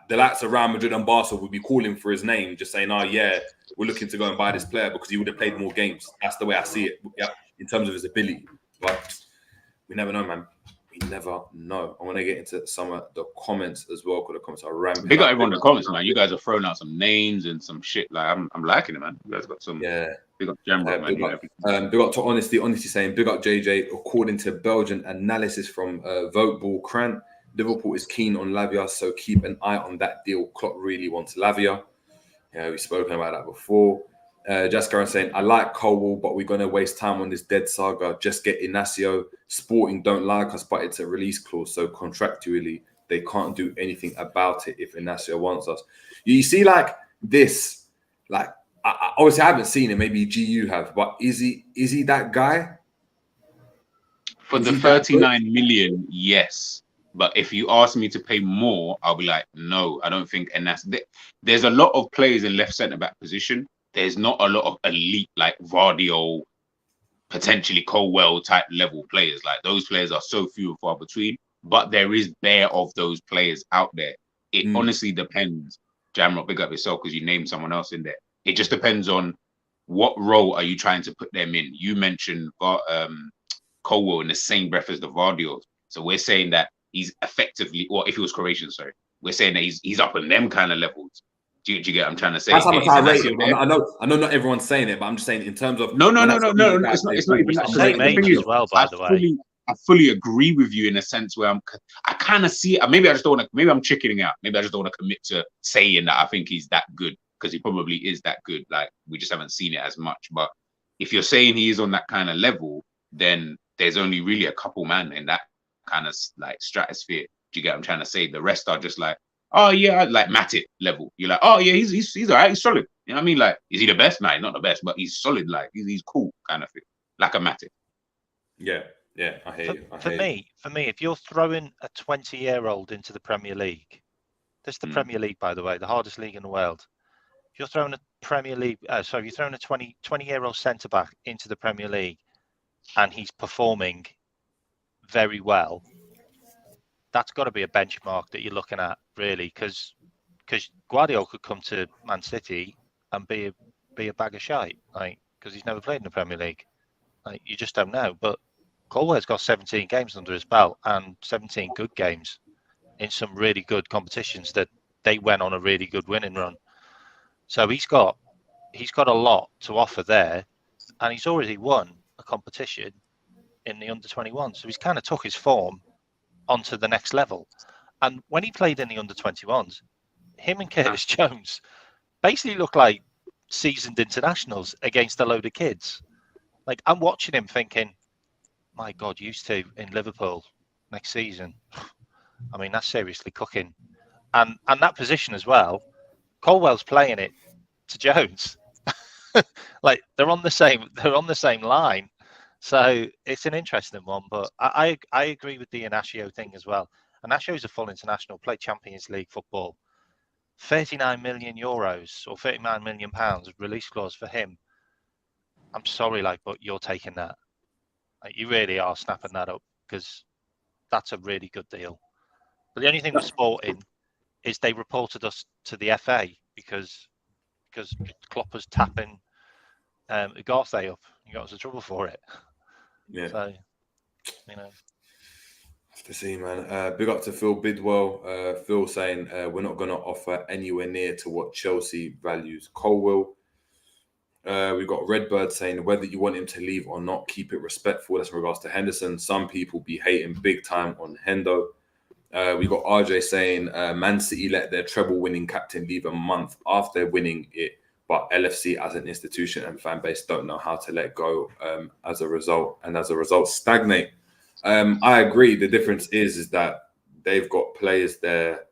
the likes of Real Madrid and Barca would be calling for his name, just saying, oh yeah, we're looking to go and buy this player because he would have played more games. That's the way I see it, yeah, in terms of his ability. But we never know, man. We never know. I want to get into some of the comments as well, because the comments are rampant. Big up everyone in the comments, man. You guys are throwing out some names and some shit. Like I'm liking it, man. You guys got some. Yeah. Big up Jamrock, man. Big up to Honesty saying, big up JJ. According to Belgian analysis from Voteball Cran, Liverpool is keen on Lavia, so keep an eye on that deal. Klopp really wants Lavia. Yeah, we've spoken about that before. Jaskaran saying, I like Colwill, but we're going to waste time on this dead saga. Just get Inacio. Sporting don't like us, but it's a release clause, so contractually they can't do anything about it if Inacio wants us. You see, like this, like obviously I haven't seen it. Maybe GU have, but is he that guy? For the 39 million, yes. But if you ask me to pay more, I'll be like, no, I don't think. And there's a lot of players in left centre back position. There's not a lot of elite like Vardio, potentially Colwill type level players. Like those players are so few and far between. But there is bare of those players out there. It honestly depends. Jamrock, big up yourself because you named someone else in there. It just depends on what role are you trying to put them in. You mentioned Colwill in the same breath as the Vardios. So we're saying that he's effectively, or if he was Croatian, sorry, we're saying that he's up in them kind of levels. Do you get what I'm trying to say? That's how much It's I a rate massive him. I know not everyone's saying it, but I'm just saying in terms of no. when I see the guys It's play not even ball, that. He's Because same the thing age is, as well, by the way. I fully agree with you in a sense where I kind of see it. Maybe I just don't want to. Maybe I'm chickening out. Maybe I just don't want to commit to saying that I think he's that good, because he probably is that good. Like, we just haven't seen it as much. But if you're saying he is on that kind of level, then there's only really a couple man in that kind of like stratosphere. Do you get what I'm trying to say? The rest are just like, oh yeah, like Matip level. You're like, oh yeah, he's all right, he's solid. You know what I mean? Like, is he the best? No, he's not the best, but he's solid. Like, he's cool kind of thing, like a Matip. Yeah, I hear you. For me, if you're throwing a 20-year-old into the Premier League, this is the Premier League, by the way, the hardest league in the world. If you're throwing a Premier League, you're throwing a 20-year-old centre back into the Premier League, and he's performing very well, that's got to be a benchmark that you're looking at, really, because Guardiola could come to Man City and be a bag of shite, like, because he's never played in the Premier League. Like, you just don't know. But Colwell's got 17 games under his belt, and 17 good games in some really good competitions that they went on a really good winning run. So he's got a lot to offer there, and he's already won a competition in the under-21. So he's kind of took his form onto the next level. And when he played in the under-21s, him and Curtis Jones basically look like seasoned internationals against a load of kids. Like, I'm watching him thinking, my God, used to in Liverpool next season. I mean, that's seriously cooking. And that position as well, Colwell's playing it to Jones. Like, they're on the same line. So it's an interesting one, but I agree with the Inacio thing as well. Inacio is a full international, played Champions League football. 39 million euros or 39 million pounds release clause for him. I'm sorry, but you're taking that. Like, you really are snapping that up, because that's a really good deal. But the only thing with Sporting is they reported us to the FA because Klopp was tapping Ugarte up. He got us in trouble for it. Yeah. So, you know. Have to see, man. Big up to Phil Bidwell. Phil saying we're not going to offer anywhere near to what Chelsea values Colwill. We've got Redbird saying whether you want him to leave or not, keep it respectful. That's in regards to Henderson. Some people be hating big time on Hendo. We got RJ saying Man City let their treble-winning captain leave a month after winning it, but LFC as an institution and fan base don't know how to let go as a result stagnate. I agree. The difference is that they've got players there.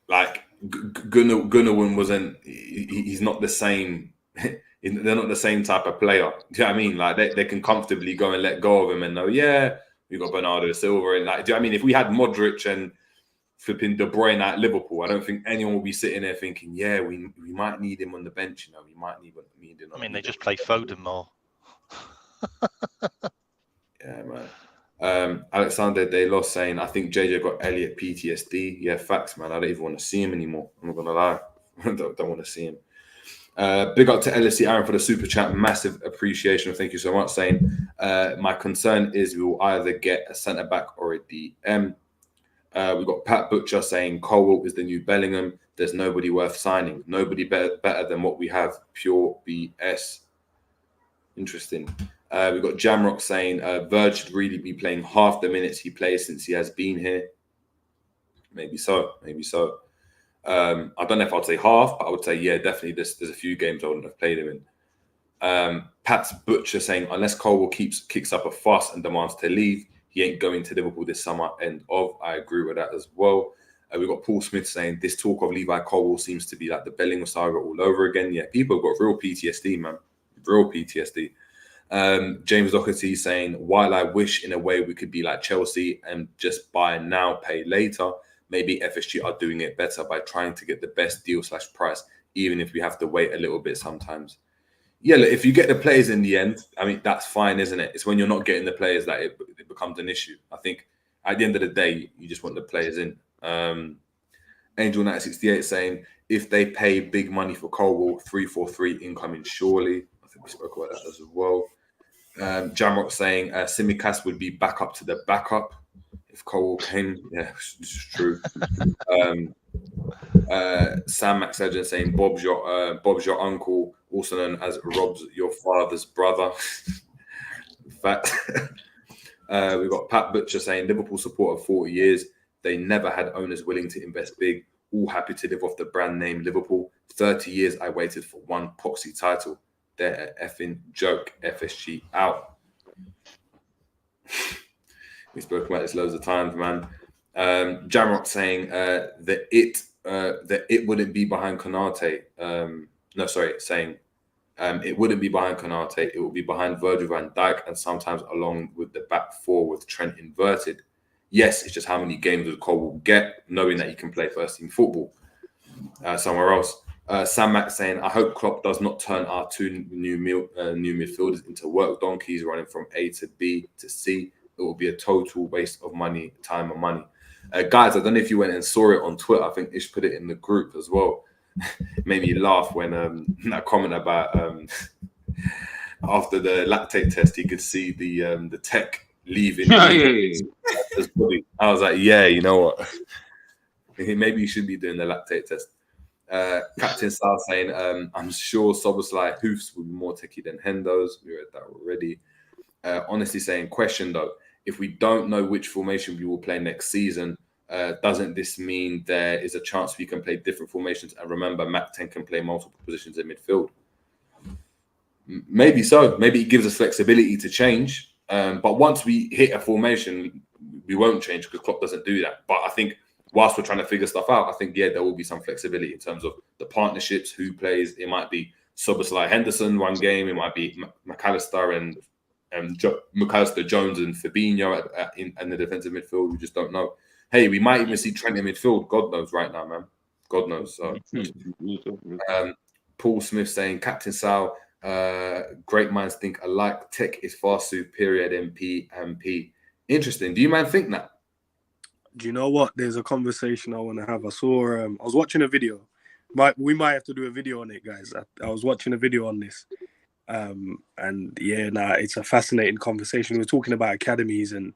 Like Gunnarsson wasn't. He's not the same. They're not the same type of player. Do you know what I mean? Like, they can comfortably go and let go of him and know, yeah, we got Bernardo Silva, and like, do you know what I mean? If we had Modric and flipping De Bruyne at Liverpool, I don't think anyone will be sitting there thinking, yeah, we might need him on the bench. You know, we might need him. I mean, they just play Foden more. Yeah, man. Alexander De Los saying, I think JJ got Elliot PTSD. Yeah, facts, man. I don't even want to see him anymore. I'm not going to lie. I don't want to see him. Big up to LSC Aaron for the super chat. Massive appreciation. Thank you so much. Saying, my concern is we will either get a centre back or a DM. We've got Pat Butcher saying Colwill is the new Bellingham. There's nobody worth signing. Nobody better than what we have. Pure BS. Interesting. We've got Jamrock saying Verge should really be playing half the minutes he plays since he has been here. Maybe so. I don't know if I'd say half, but I would say, yeah, definitely there's a few games I wouldn't have played him in. Pat's Butcher saying, unless Colwill kicks up a fuss and demands to leave, he ain't going to Liverpool this summer. End of. I agree with that as well. We've got Paul Smith saying, this talk of Levi Colwill seems to be like the Bellingham saga all over again. Yeah, people have got real PTSD, man. Real PTSD. James Doherty saying, while I wish in a way we could be like Chelsea and just buy now, pay later, maybe FSG are doing it better by trying to get the best deal / price, even if we have to wait a little bit sometimes. Yeah, look, if you get the players in the end, I mean, that's fine, isn't it? It's when you're not getting the players that it becomes an issue. I think at the end of the day, you just want the players in. Angel 968 saying, if they pay big money for Colwill, 343 incoming surely. I think we spoke about that as well. Jamrock saying Simicast would be back up to the backup if Colwill came. Yeah, this is true. Sam Max Legend saying Bob's your uncle, also known as Rob's your father's brother. Fact. We've got Pat Butcher saying Liverpool supporter 40 years. They never had owners willing to invest big. All happy to live off the brand name Liverpool. 30 years I waited for one poxy title. They're a effing joke. FSG out. We spoke about this loads of times, man. Jamrock saying that it wouldn't be behind Konate. Saying it wouldn't be behind Konate. It would be behind Virgil van Dijk and sometimes along with the back four with Trent inverted. Yes, it's just how many games does Cole will get, knowing that he can play first team football somewhere else. Sam Max saying, I hope Klopp does not turn our two new midfielders into work donkeys running from A to B to C. It will be a total waste of money, time and money. Guys, I don't know if you went and saw it on Twitter. I think Ish put it in the group as well. Made me laugh when that comment about after the lactate test, he could see the tech leaving. His body. I was like, yeah, you know what? Maybe you should be doing the lactate test. Captain Sal saying, I'm sure Soboslai hoofs will be more techie than Hendo's. We read that already. Honestly saying, question though, if we don't know which formation we will play next season, doesn't this mean there is a chance we can play different formations? And remember, Mac 10 can play multiple positions in midfield. Maybe so. Maybe it gives us flexibility to change. But once we hit a formation, we won't change because Klopp doesn't do that. But I think whilst we're trying to figure stuff out, I think, yeah, there will be some flexibility in terms of the partnerships, who plays. It might be Soboslai Henderson one game. It might be McAllister and McAllister, Jones and Fabinho in the defensive midfield. We just don't know. Hey, we might even see Trent in midfield. God knows right now, man. God knows. So, Paul Smith saying, Captain Sal, great minds think alike. Tech is far superior than P. Interesting. Do you mind think that? Do you know what? There's a conversation I want to have. I saw. I was watching a video. We might have to do a video on it, guys. I was watching a video on this. And yeah, it's a fascinating conversation. We're talking about academies and,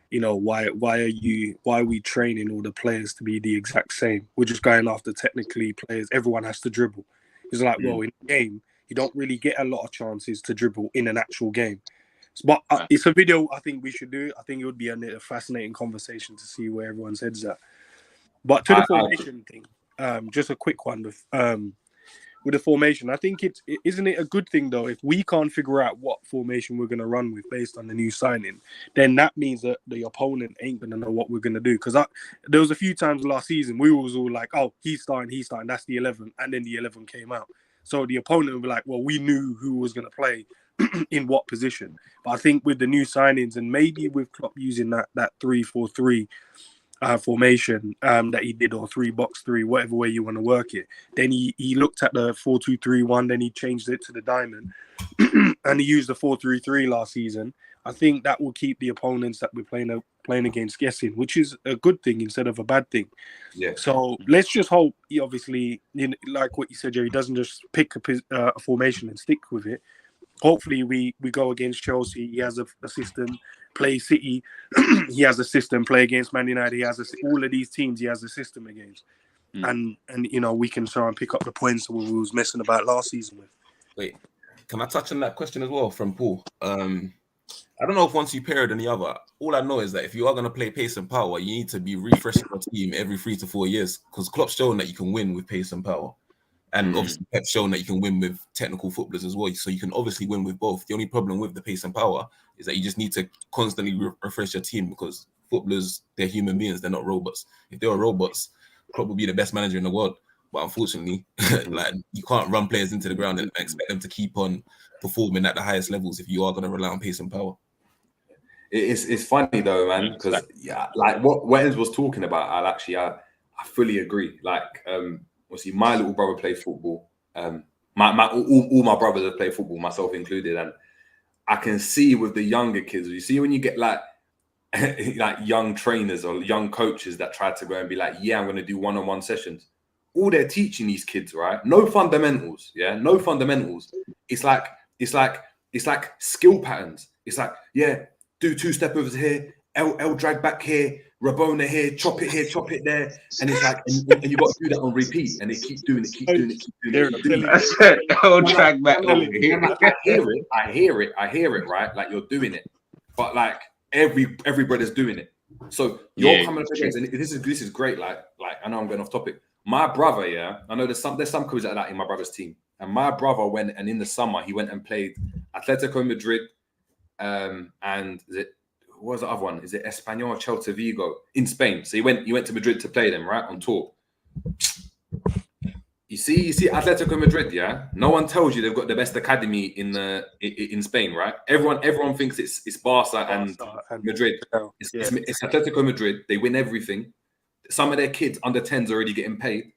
you know, why are we training all the players to be the exact same? We're just going after technically players. Everyone has to dribble. It's like, well, in the game, you don't really get a lot of chances to dribble in an actual game. But it's a video I think we should do. I think it would be a fascinating conversation to see where everyone's head's at. But to the formation thing, just a quick one with the formation. I think isn't it a good thing though if we can't figure out what formation we're going to run with based on the new signing, then that means that the opponent ain't going to know what we're going to do. Because there was a few times last season we was all like, oh, he's starting, that's the 11, and then the 11 came out. So the opponent would be like, well, we knew who was going to play in what position. But I think with the new signings and maybe with Klopp using that 3-4-3 formation that he did, or 3-box-3, whatever way you want to work it, then he looked at the 4-2-3-1, then he changed it to the diamond and he used the 4-3-3 last season. I think that will keep the opponents that we're playing against guessing, which is a good thing instead of a bad thing. Yeah. So let's just hope he obviously, like what you said, Jerry, doesn't just pick a formation and stick with it. Hopefully we go against Chelsea. He has a system. Play City. He has a system. Play against Man United. He has all of these teams. He has a system against, and you know we can try and pick up the points that we was messing about last season with. Wait, can I touch on that question as well from Paul? I don't know if one's superior than the other. All I know is that if you are going to play pace and power, you need to be refreshing your team every 3 to 4 years, because Klopp's shown that you can win with pace and power. And obviously Pep's shown that you can win with technical footballers as well. So you can obviously win with both. The only problem with the pace and power is that you just need to constantly refresh your team, because footballers, they're human beings. They're not robots. If they were robots, Klopp would be the best manager in the world. But unfortunately, like, you can't run players into the ground and expect them to keep on performing at the highest levels if you are going to rely on pace and power. It's funny though, man, because like what Wettins was talking about, I fully agree. Like, obviously, my little brother played football. All my brothers have played football, myself included, and I can see with the younger kids. You see when you get like young trainers or young coaches that try to go and be like, "Yeah, I'm going to do one-on-one sessions." All they're teaching these kids, right? No fundamentals, no fundamentals. It's like skill patterns. It's like, yeah, do 2 step overs here, L drag back here, Rabona here, chop it there, and it's like, and you got to do that on repeat, and they keep doing it. I'll track back over here. I hear it, right? Like you're doing it, but like every brother's doing it. So you're coming up against, and this is great. Like I know I'm going off topic. My brother, I know there's some coaches like that in my brother's team, and my brother went, and in the summer he went and played Atletico Madrid, and what was the other one? Is it Espanyol or Celta Vigo in Spain? So he went to Madrid to play them, right, on tour. You see Atletico Madrid, yeah. No one tells you they've got the best academy in Spain, right? Everyone thinks it's Barca and Madrid. It's Atletico Madrid. They win everything. Some of their kids under 10s already getting paid.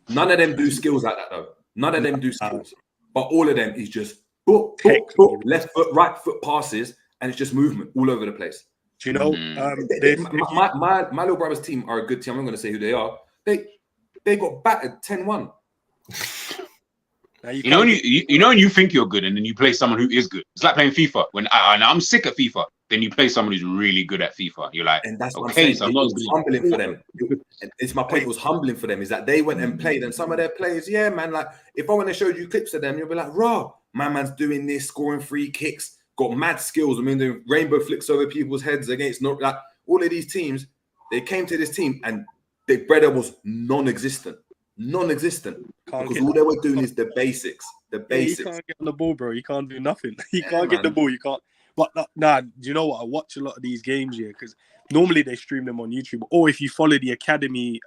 None of them do skills like that though. None of them do skills, but all of them is just book, left foot, right foot passes. And it's just movement all over the place. Do you know? My little brother's team are a good team. I'm not going to say who they are. They got battered 10-1. You know when you think you're good, and then you play someone who is good. It's like playing FIFA. When I'm sick of FIFA, then you play someone who's really good at FIFA. You're like, and that's what I'm saying. So it was humbling for them. It's my point. It was humbling for them. Is that they went and played, and some of their players, yeah, man. Like if I want to show you clips of them, you'll be like, raw, my man's doing this, scoring free kicks. Got mad skills. I mean, doing rainbow flicks over people's heads against like all of these teams. They came to this team and the brother was non-existent, because all they were doing is the basics. The basics. You can't get on the ball, bro. You can't do nothing. You can't get the ball. You can't. But nah, do you know what? I watch a lot of these games here because normally they stream them on YouTube, or if you follow the academy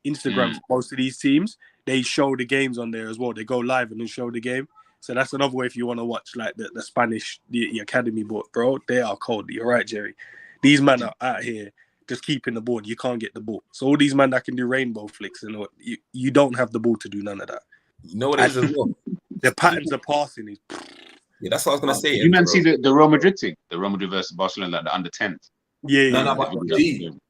Instagram for most of these teams, they show the games on there as well. They go live and then show the game. So that's another way if you want to watch like the Spanish, the academy board, bro. They are cold. You're right, Jerry. These men are out here just keeping the ball. You can't get the ball. So all these men that can do rainbow flicks and what, you don't have the ball to do none of that. You know what it is as well? The patterns are passing. Yeah, that's what I was gonna say. You man see the Real Madrid thing, the Real Madrid versus Barcelona, like the under 10s. Yeah.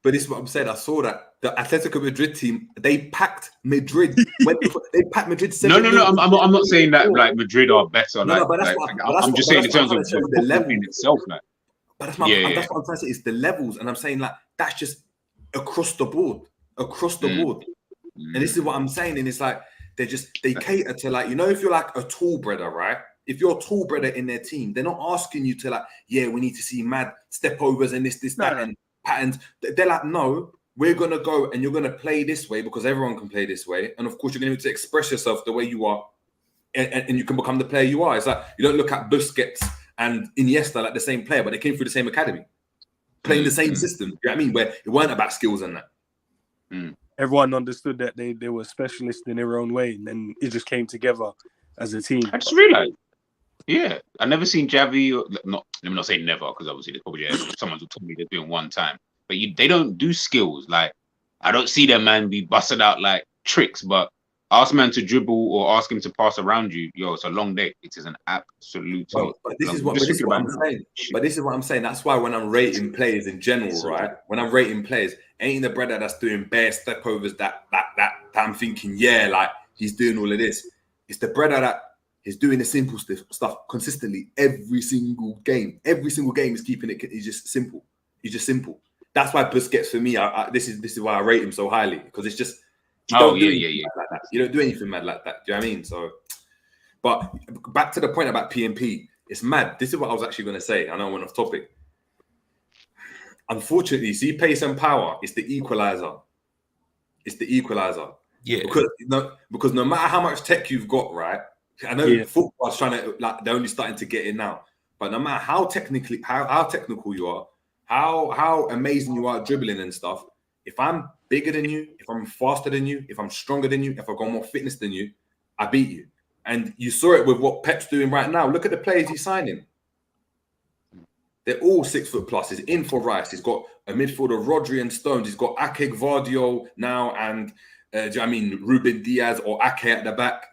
But this is what I'm saying. I saw that the Atletico Madrid team, they packed Madrid. They packed Madrid. No. I'm not saying that like Madrid are better. I'm just saying in terms of the level in itself. Like, but that's what I'm trying to say. It's the levels, and I'm saying like that's just across the board. And this is what I'm saying. And it's like they cater to like, you know, if you're like a tall brother, right? If you're a tall brother in their team, they're not asking you to like, yeah, we need to see mad step overs and that and patterns. They're like, no, we're gonna go and you're gonna play this way because everyone can play this way, and of course you're gonna need to express yourself the way you are, and you can become the player you are. It's like you don't look at Busquets and Iniesta like the same player, but they came through the same academy, playing the same system. You know what I mean? Where it weren't about skills and that. Everyone understood that they were specialists in their own way, and then it just came together as a team. I just realized. Yeah, I never seen Javi. Let me not say never, because obviously there's probably someone who told me they're doing one time. But they don't do skills. Like I don't see them man be busted out like tricks. But ask man to dribble or ask him to pass around you. Yo, it's a long day. It is an absolute. But this is what I'm saying. But this is what I'm saying. That's why when I'm rating players in general, right? When I'm rating players, ain't the brother that's doing bare step overs that I'm thinking, yeah, like he's doing all of this. It's the brother that. He's doing the simple stuff consistently every single game. Every single game is keeping it. He's just simple. He's just simple. That's why Busquets for me. This is why I rate him so highly, because it's just. You don't do anything like that. You don't do anything mad like that. Do you know what I mean? So, but back to the point about PMP, it's mad. This is what I was actually going to say. I know I went off topic. Unfortunately, see, pace and power is the equalizer. It's the equalizer. Yeah. Because no matter how much tech you've got, right. I know football's trying to like they're only starting to get in now, but no matter how technical you are, how amazing you are dribbling and stuff, if I'm bigger than you, if I'm faster than you, if I'm stronger than you, if I've got more fitness than you, I beat you. And you saw it with what Pep's doing right now. Look at the players he's signing. They're all 6 foot plus. He's in for Rice. He's got a midfielder, Rodri and Stones. He's got Ake Gvardiol now and Ruben Diaz or Ake at the back.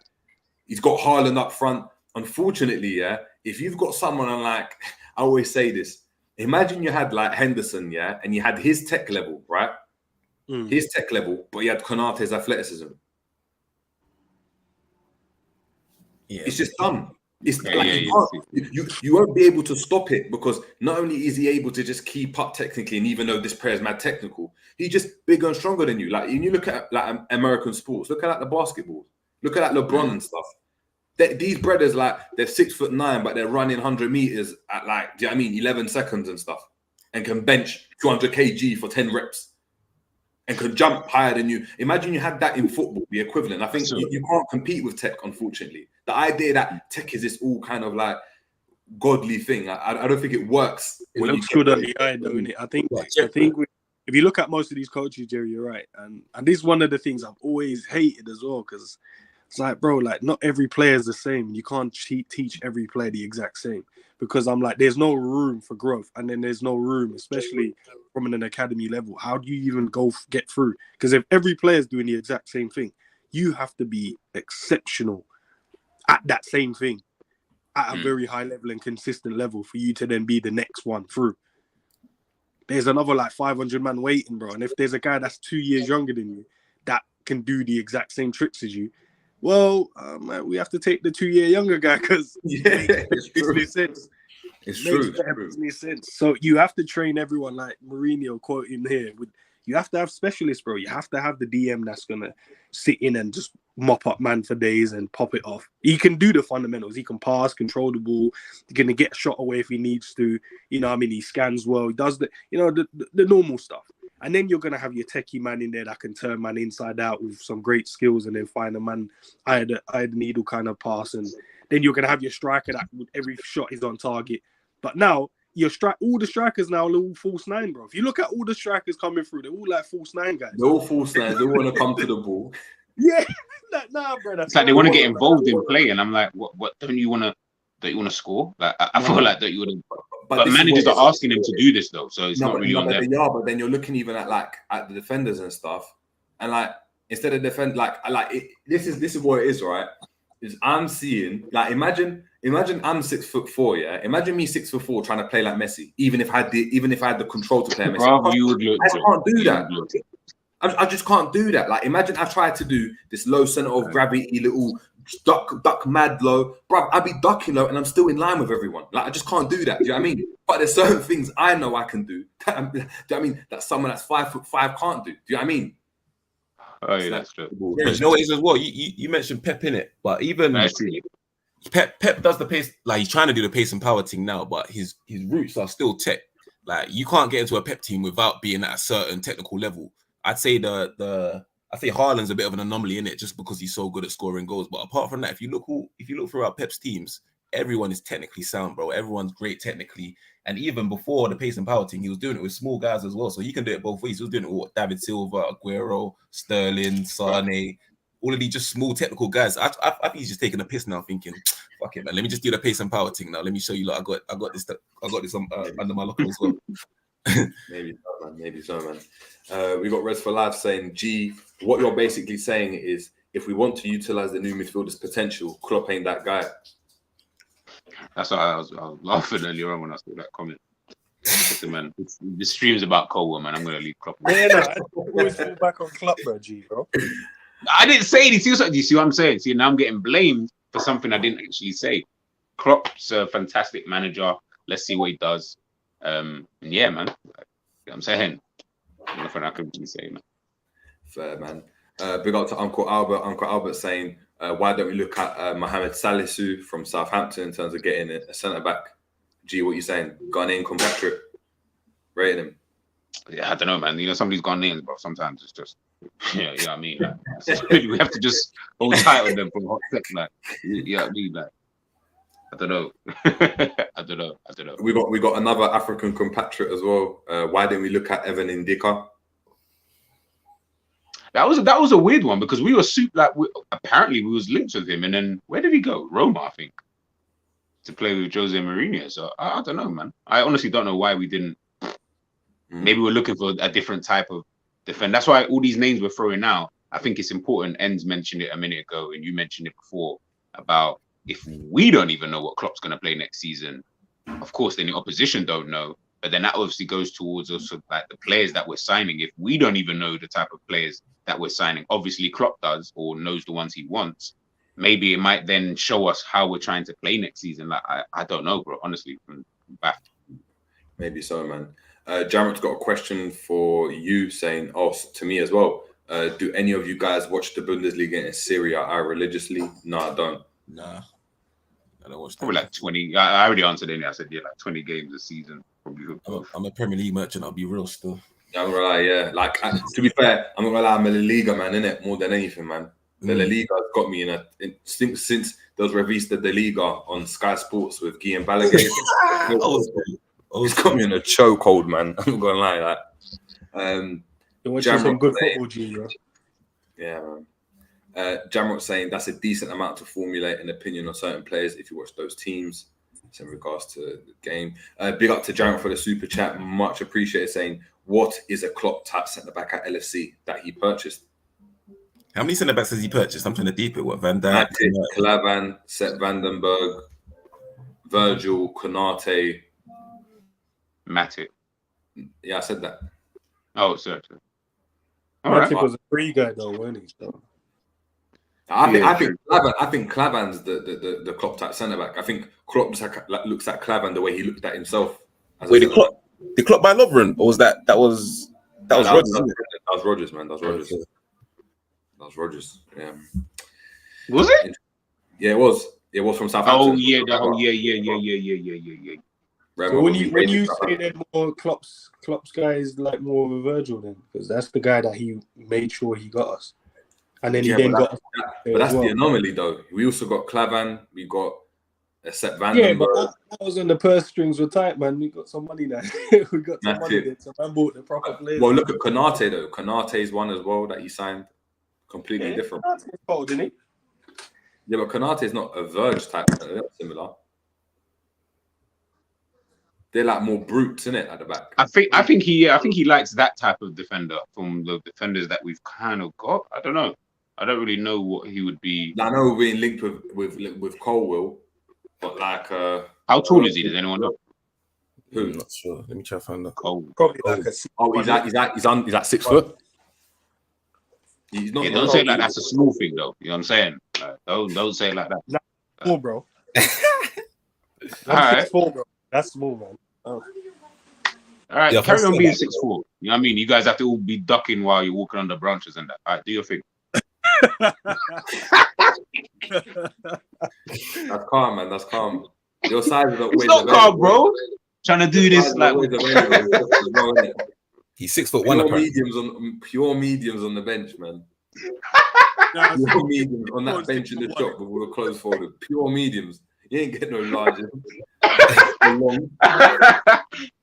He's got Haaland up front. Unfortunately, if you've got someone like, I always say this, imagine you had like Henderson, and you had his tech level, right? His tech level, but you had Konate's athleticism. Yeah. It's just dumb. It's you won't be able to stop it because not only is he able to just keep up technically, and even though this player is mad technical, he's just bigger and stronger than you. Like when you look at like American sports, look at like the basketball, look at like LeBron and stuff. These brothers, like they're 6'9", but they're running 100 meters at like, do you know what I mean, 11 seconds and stuff, and can bench 200 kg for 10 reps. And could jump higher than you. Imagine you had that in football, the equivalent. I think you can't compete with tech, unfortunately. The idea that tech is this all kind of like godly thing, I don't think it works. It looks good on the eye, though, innit? I think if you look at most of these coaches, Jerry, you're right. And this is one of the things I've always hated as well, because it's like, bro, like not every player is the same. You can't teach every player the exact same, because I'm like, there's no room for growth, and then there's no room, especially from an academy level. How do you even get through? Because if every player is doing the exact same thing, you have to be exceptional at that same thing at a very high level and consistent level for you to then be the next one through. There's another like 500 man waiting, bro. And if there's a guy that's 2 years younger than you that can do the exact same tricks as you, well, we have to take the 2 year younger guy because it's true. Sense. It's true. Business sense. So you have to train everyone, like Mourinho quoting here. You have to have specialists, bro. You have to have the DM that's gonna sit in and just mop up man for days and pop it off. He can do the fundamentals. He can pass, control the ball. He's gonna get a shot away if he needs to. You know what I mean? He scans well. He does the normal stuff. And then you're gonna have your techie man in there that can turn man inside out with some great skills, and then find a man eye the needle kind of pass. And then you're gonna have your striker that with every shot is on target. But now all the strikers now are all false nine, bro. If you look at all the strikers coming through, they're all like false nine guys. They're all false nines. They want to come to the ball. Yeah, nah, bro. It's like they want to get involved in play, and I'm like, what? Don't you want to score? Like I feel like that you would. But managers are asking them to do this though, so it's not really on them. Yeah, but then you're looking even at the defenders and stuff, and like instead of defend, this is what it is, right? Is I'm seeing like imagine I'm 6'4", yeah. Imagine me 6'4" trying to play like Messi, even if I had the control to play Messi. I can't do that. I just can't do that. Like imagine I tried to do this low center of gravity, little duck mad low, bro. I'd be ducking low and I'm still in line with everyone. Like I just can't do that. Do you know what I mean? But there's certain things I know I can do. Do you know what I mean? That someone that's 5'5" can't do. Do you know what I mean? Oh yeah, that's true. You know what it is as well? You mentioned Pep in it, but even Pep does the pace, like he's trying to do the pace and power thing now, but his roots are still tech. Like you can't get into a Pep team without being at a certain technical level. I'd say I think Haaland's a bit of an anomaly in it just because he's so good at scoring goals. But apart from that, if you look throughout Pep's teams, everyone is technically sound, bro. Everyone's great technically. And even before the pace and power thing, he was doing it with small guys as well. So he can do it both ways. He was doing it with David Silva, Aguero, Sterling, Sane, all of these just small technical guys. I think he's just taking a piss now, thinking, "Fuck it, man. Let me just do the pace and power thing now. Let me show you, like, I got this under my locker as well." Maybe so, man. We got Res for Life saying, "G, what you're basically saying is, if we want to utilize the new midfielder's potential, Klopp ain't that guy." That's why I was laughing earlier on when I saw that comment. Listen, man, the stream's about Colwill, man. I'm gonna leave Klopp. Yeah, no, I always fall back on Klopp, bro. G, bro. I didn't say it. Do you see what I'm saying? See, now I'm getting blamed for something I didn't actually say. Klopp's a fantastic manager. Let's see what he does. Yeah, man. You know what I'm saying? Nothing I can really say, man. Fair, man. Big up to Uncle Albert. Uncle Albert saying, why don't we look at Mohamed Salisu from Southampton in terms of getting a centre-back? G, what you saying? Ghanaian compatriot. Rating him. Yeah, I don't know, man. You know, some of these Ghanaians, bro, sometimes it's just, you know what I mean? Like, we have to just hold tight on them from hot sex, like, you know what I mean? Like, I don't know. I don't know. We got another African compatriot as well. Why didn't we look at Evan Ndika? That was a weird one because we were apparently we was linked with him, and then where did he go? Roma, I think, to play with Jose Mourinho. So I don't know, man. I honestly don't know why we didn't. Maybe we're looking for a different type of defender. That's why all these names we're throwing out. I think it's important. Enz mentioned it a minute ago, and you mentioned it before about if we don't even know what Klopp's going to play next season. Of course, then the opposition don't know. But then that obviously goes towards also like the players that we're signing. If we don't even know the type of players that we're signing, obviously Klopp does or knows the ones he wants. maybe it might then show us how we're trying to play next season. Like I don't know, bro. Honestly, from back. Maybe so, man. Jarrett's got a question for you, saying, to me as well. Do any of you guys watch the Bundesliga in Syria religiously? No, I don't. Nah, I don't watch that. Probably like 20. I already answered it. I said like 20 games a season. Probably. I'm a Premier League merchant. I'll be real still. I'm gonna lie, yeah. Like to be fair, I'm not gonna lie. I'm a La Liga man, innit? More than anything, man. The La Liga has got me since there was Revista de Liga on Sky Sports with Guy and Balaguer. It's got me in a chokehold, man. I'm not gonna lie. You're watching some good football, G, bro. Yeah, man. Jamrot saying that's a decent amount to formulate an opinion on certain players if you watch those teams. It's in regards to the game. Big up to Jamrot for the super chat. Much appreciated. Saying, what is a Klopp type centre back at LFC that he purchased? How many centre backs has he purchased? I'm trying to deep it. What, Van Dijk? Klavan, Sepp Vandenberg, Virgil, Konate, Matip. Yeah, I said that. Oh, sorry. Matip was a free guy though, wasn't he? So. I think Klavan's the Klopp type centre back. I think Klopp looks at Klavan the way he looked at himself. Wait, the Klopp by Lovren, or was that was Rodgers? That was Rodgers, man. That was Rodgers. That was Rodgers. Yeah. Was it? Yeah, it was. It was from Southampton. Oh yeah, yeah. So when you say they're more Klopp's guy is like more of a Virgil then, because that's the guy that he made sure he got us, and then he got us. But that's the anomaly, though. We also got Klavan. We got Sepp Vandenberg. Yeah, but that was when the purse strings were tight, man. We got some money now. We got some money there. So man bought the proper players. Well, look at Konate though. Konate's one as well that he signed. Completely different. Konate's cold, isn't he? Yeah, but Konate's not a Verge type. They're similar. They're like more brutes, isn't it, at the back? I think he likes that type of defender from the defenders that we've kind of got. I don't know. I don't really know what he would be. I know we're being linked with Colwill, but like how tall is he? Does anyone know? Who? I'm not sure. Let me try to find that. Probably like a he's at 6 foot. He's not. Yeah, don't say like that's a small thing though. You know what I'm saying? Don't say it like that. That's small, bro. All right. 6'4", bro. That's small, man. Oh. All right, yeah, carry on being 6'4". You know what I mean? You guys have to all be ducking while you're walking under branches and that. All right, do your thing. That's calm, man. That's calm. Your size is not. It's not calm, bro. Trying to do this like. He's 6'1". Pure mediums on the bench, man. Pure mediums on that bench in the shop with all the clothes folded. Pure mediums. You ain't getting no larger.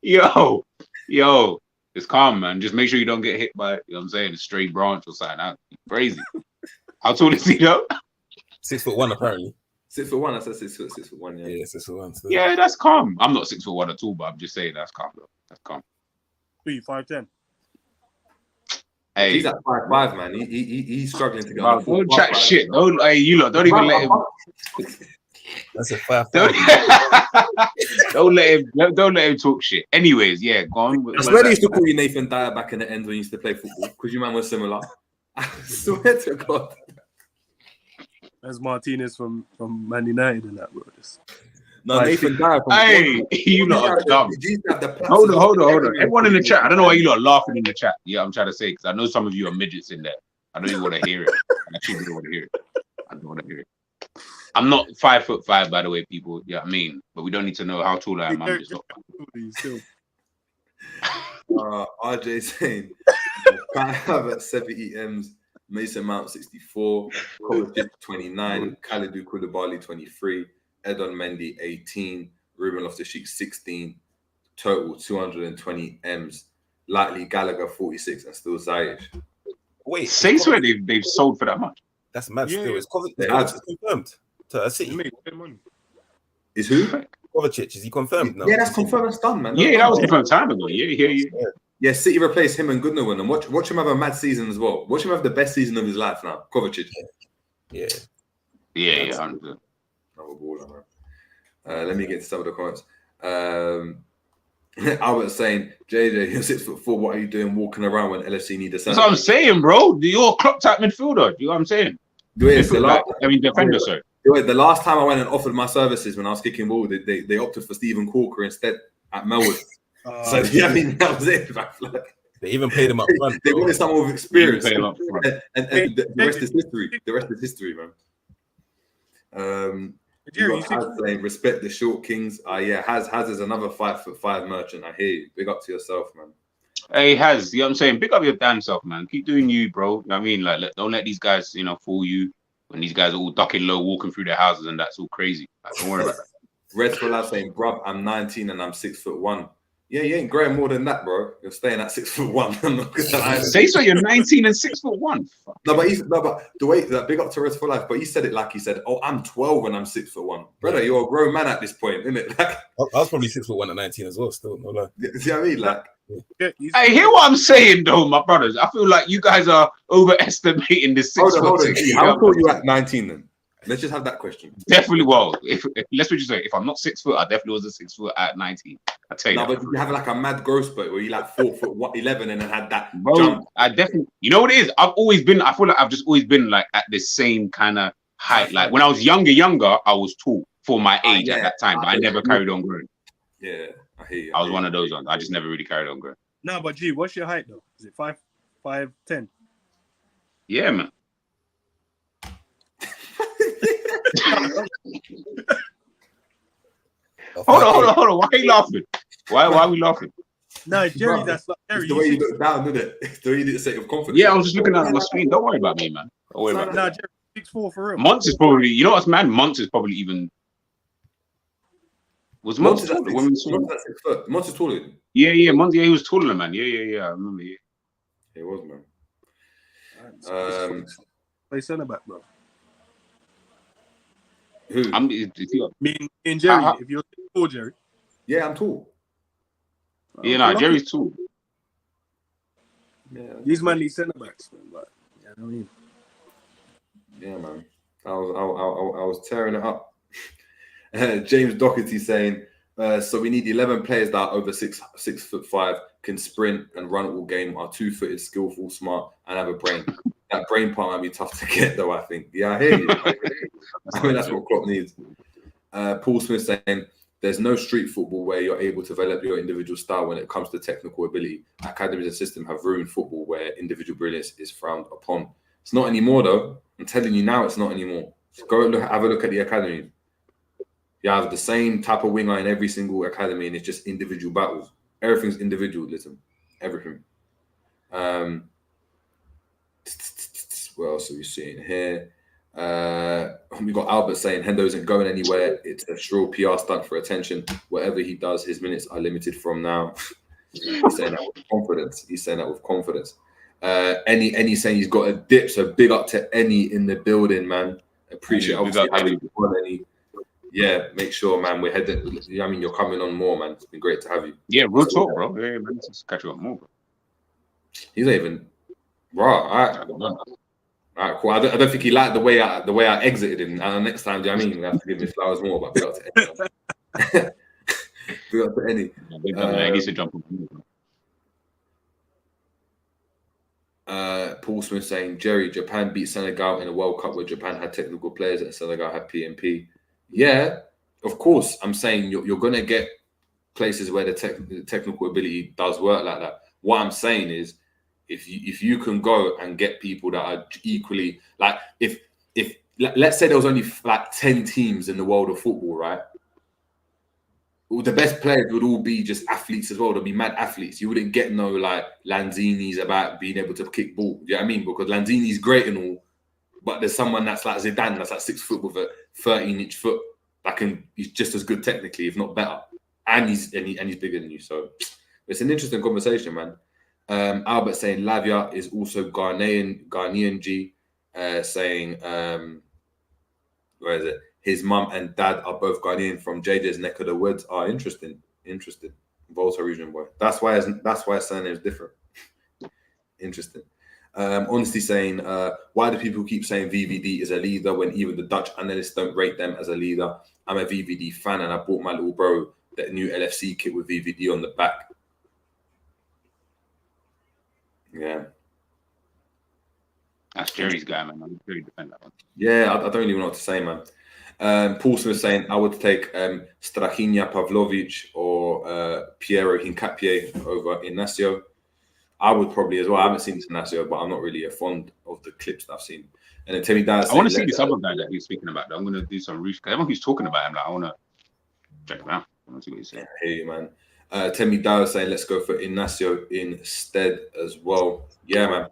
Yo, it's calm, man. Just make sure you don't get hit by, you know what I'm saying, a stray branch or something. That's crazy. How tall is he though? 6'1", apparently. 6'1". I said 6'1". Yeah, 6'1". So. Yeah, that's calm. I'm not 6'1" at all, but I'm just saying that's calm though. That's calm. 5'10". Hey, he's at 5'5", man. He's struggling to get. Don't chat shit. Hey, you lot, don't even let him. That's a 5'5". Don't let him talk shit. Anyways, yeah, go on. I swear they used to call you Nathan Dyer back in the end when you used to play football because you man was similar. I swear to God. That's Martinez from Man United and that, bro. No, Nathan Dyer. Hey, you lot are dumb. Hold on. Everyone in the chat. I don't know why you lot are laughing in the chat. Yeah, I'm trying to say because I know some of you are midgets in there. I know you want to hear it. I actually don't want to hear it. I don't want to hear it. I'm not 5'5", by the way, people. Yeah, I mean, but we don't need to know how tall I am. I'm just not. RJ saying, I have at 70 M's, Mason Mount 64, Kovacic 29, Kalidou Koulibaly 23, Edon Mendy 18, Ruben Loftus-Cheek 16, total 220 M's, likely Gallagher 46, and still Ziyech. Wait, say swear they've sold for that much. That's mad. Still, it's confirmed to a City. Is who? Kovacic, is he confirmed now? Yeah, that's confirmed. That's done, man. Yeah, that was confirmed time ago. Yeah. City replaced him and Gundogan, and watch him have a mad season as well. Watch him have the best season of his life now. Kovacic. Yeah. 100%. Let me get to some of the comments. Albert saying, JJ, you're 6'4". What are you doing walking around when LFC need a centre? That's what I'm saying, bro. You're a Klopp type midfielder. You know what I'm saying? Defender, sorry. The last time I went and offered my services when I was kicking ball, they opted for Stephen Corker instead at Melwood. So I mean, that was it. They even paid him up front. They wanted someone with experience, and the rest is history. The rest is history, man. You got Haz saying, respect the short kings. Yeah, Haz is another 5'5" merchant. I hear you. Big up to yourself, man. Hey, Haz, you know what I'm saying? Big up your damn self, man. Keep doing you, bro. You know what I mean? Like, don't let these guys, fool you when these guys are all ducking low, walking through their houses, and that's all crazy. Like, don't worry about that. Red for Life saying, bruv, I'm 19 and I'm 6'1". Yeah, you ain't growing more than that, bro. You're staying at 6'1". I'm not gonna lie. Say so. You're 19 and 6'1". No, but the way that big up to Red for Life, but he said it like he said, "Oh, I'm 12 and I'm 6'1". Brother, you're a grown man at this point, isn't it? Like, I was probably 6'1" at 19 as well. Still, no lie. See what I mean? Like, hey, hear what I'm saying, though, my brothers. I feel like you guys are overestimating this 6 foot. Hold on. How tall are you at 19 then? Let's just have that question. Definitely. Well, if let's just say, if I'm not 6 foot, I definitely was a 6 foot at 19. I tell you. No, but you have like a mad growth spurt where you like 4'11" and then had that jump. I definitely. You know what it is? I feel like I've just always been like at the same kind of height. Like when I was younger, I was tall for my age at that time, but I never carried on growing. Yeah, I hear you. I was one of those ones. I just never really carried on growing. No, but G, what's your height though? Is it 5'10"? Yeah, man. Hold on. Why are you laughing? Why are we laughing? No, Jerry, that's like Jerry. It's the way you look down, isn't it? It's the way you did say of confidence. Yeah, I was just looking at my screen. Don't worry about me, man. Don't worry about me. No, Jerry, 6'4" for real. Monts is probably, you know what's man? Monts is probably even. Was Monts taller? Monts is 6 foot. Monts is taller. Yeah, Monts. Yeah, he was taller, man. Yeah. I remember. Yeah, he was, man. Play centre back, bro. Who? Me and Jerry. If you're tall, Jerry. Yeah, I'm tall. Jerry's tall. Yeah, these man need centre backs, man. But yeah, I mean. Yeah, man. I was tearing it up. James Doherty saying, so we need 11 players that are over 6'5", can sprint and run all game, are 2-footed, skillful, smart, and have a brain. That brain part might be tough to get, though, I think. Yeah, I hear you. I mean, that's what Klopp needs. Paul Smith saying, there's no street football where you're able to develop your individual style when it comes to technical ability. Academies and system have ruined football where individual brilliance is frowned upon. It's not anymore, though. I'm telling you now, it's not anymore. So go and have a look at the academy. You have the same type of winger in every single academy, and it's just individual battles. Everything's individualism. Everything. What else are we seeing here? We got Albert saying Hendo isn't going anywhere. It's a shrill PR stunt for attention. Whatever he does, his minutes are limited from now. He's saying that with confidence. Any saying he's got a dip. So big up to any in the building, man. Appreciate obviously having you on any. Yeah, make sure, man. We're heading. I mean, you're coming on more, man. It's been great to have you. Yeah, real talk, bro. Yeah, man. Let's catch you up more, bro. He's not even. Bro, all right, cool. I don't think he liked the way I exited him. And next time, do you know what I mean? We have to give me flowers more, but big up to Eddie. Big up to Eddie. He needs to jump on. Paul Smith saying, Jerry, Japan beat Senegal in a World Cup where Japan had technical players and Senegal had PMP. Yeah, of course. I'm saying you're going to get places where the technical ability does work like that. What I'm saying is, if you can go and get people that are equally like if let's say there was only like 10 teams in the world of football, right? The best players would all be just athletes as well. They'll be mad athletes. You wouldn't get no like Lanzini's about being able to kick ball. You know what I mean? Because Lanzini's great and all, but there's someone that's like Zidane that's like 6 foot with a 13-inch foot he's just as good technically, if not better, and he's bigger than you. So it's an interesting conversation, man. Albert saying Lavia is also Ghanaian G, saying where is it? His mum and dad are both Ghanaian from JJ's neck of the woods. Interesting. Volta region boy. That's why his surname is different. Interesting. Honestly saying, why do people keep saying VVD is a leader when even the Dutch analysts don't rate them as a leader? I'm a VVD fan and I bought my little bro that new LFC kit with VVD on the back. Yeah. That's Jerry's guy, man. I'm Jerry defend that one. Yeah, I don't even know what to say, man. Paulson was saying I would take Strahinja Pavlovic or Piero Hincapié over Inacio. I would probably as well. I haven't seen Inacio, but I'm not really a fond of the clips that I've seen. And then Timmy Dyer, I want to see this other guy that he's speaking about. I'm going to do some research. Everyone keeps talking about him. Like, I want to check him out. I want to see what he's saying. I hear you, man. Timmy Dyer saying let's go for Inacio instead as well. Yeah, man.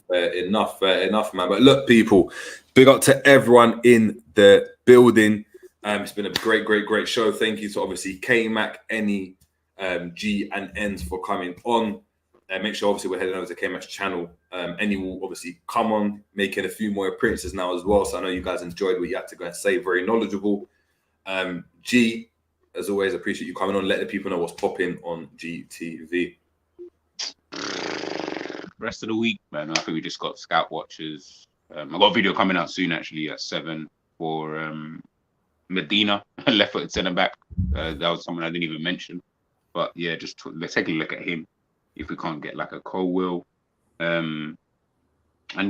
Fair enough, man. But look, people, big up to everyone in the building. It's been a great show. Thank you to obviously K-Mac, Any, G, and Ends for coming on. Make sure obviously we're heading over to K-Mac's channel. Any will obviously come on, making a few more appearances now as well. So I know you guys enjoyed what you had to go and say. Very knowledgeable. G, as always, appreciate you coming on. Let the people know what's popping on GTV. Rest of the week, man. I think we just got Scout Watchers. I got a video coming out soon, actually, at 7 for Medina, left-footed centre-back. That was someone I didn't even mention. But yeah, let's take a look at him. If we can't get like a Colwill. And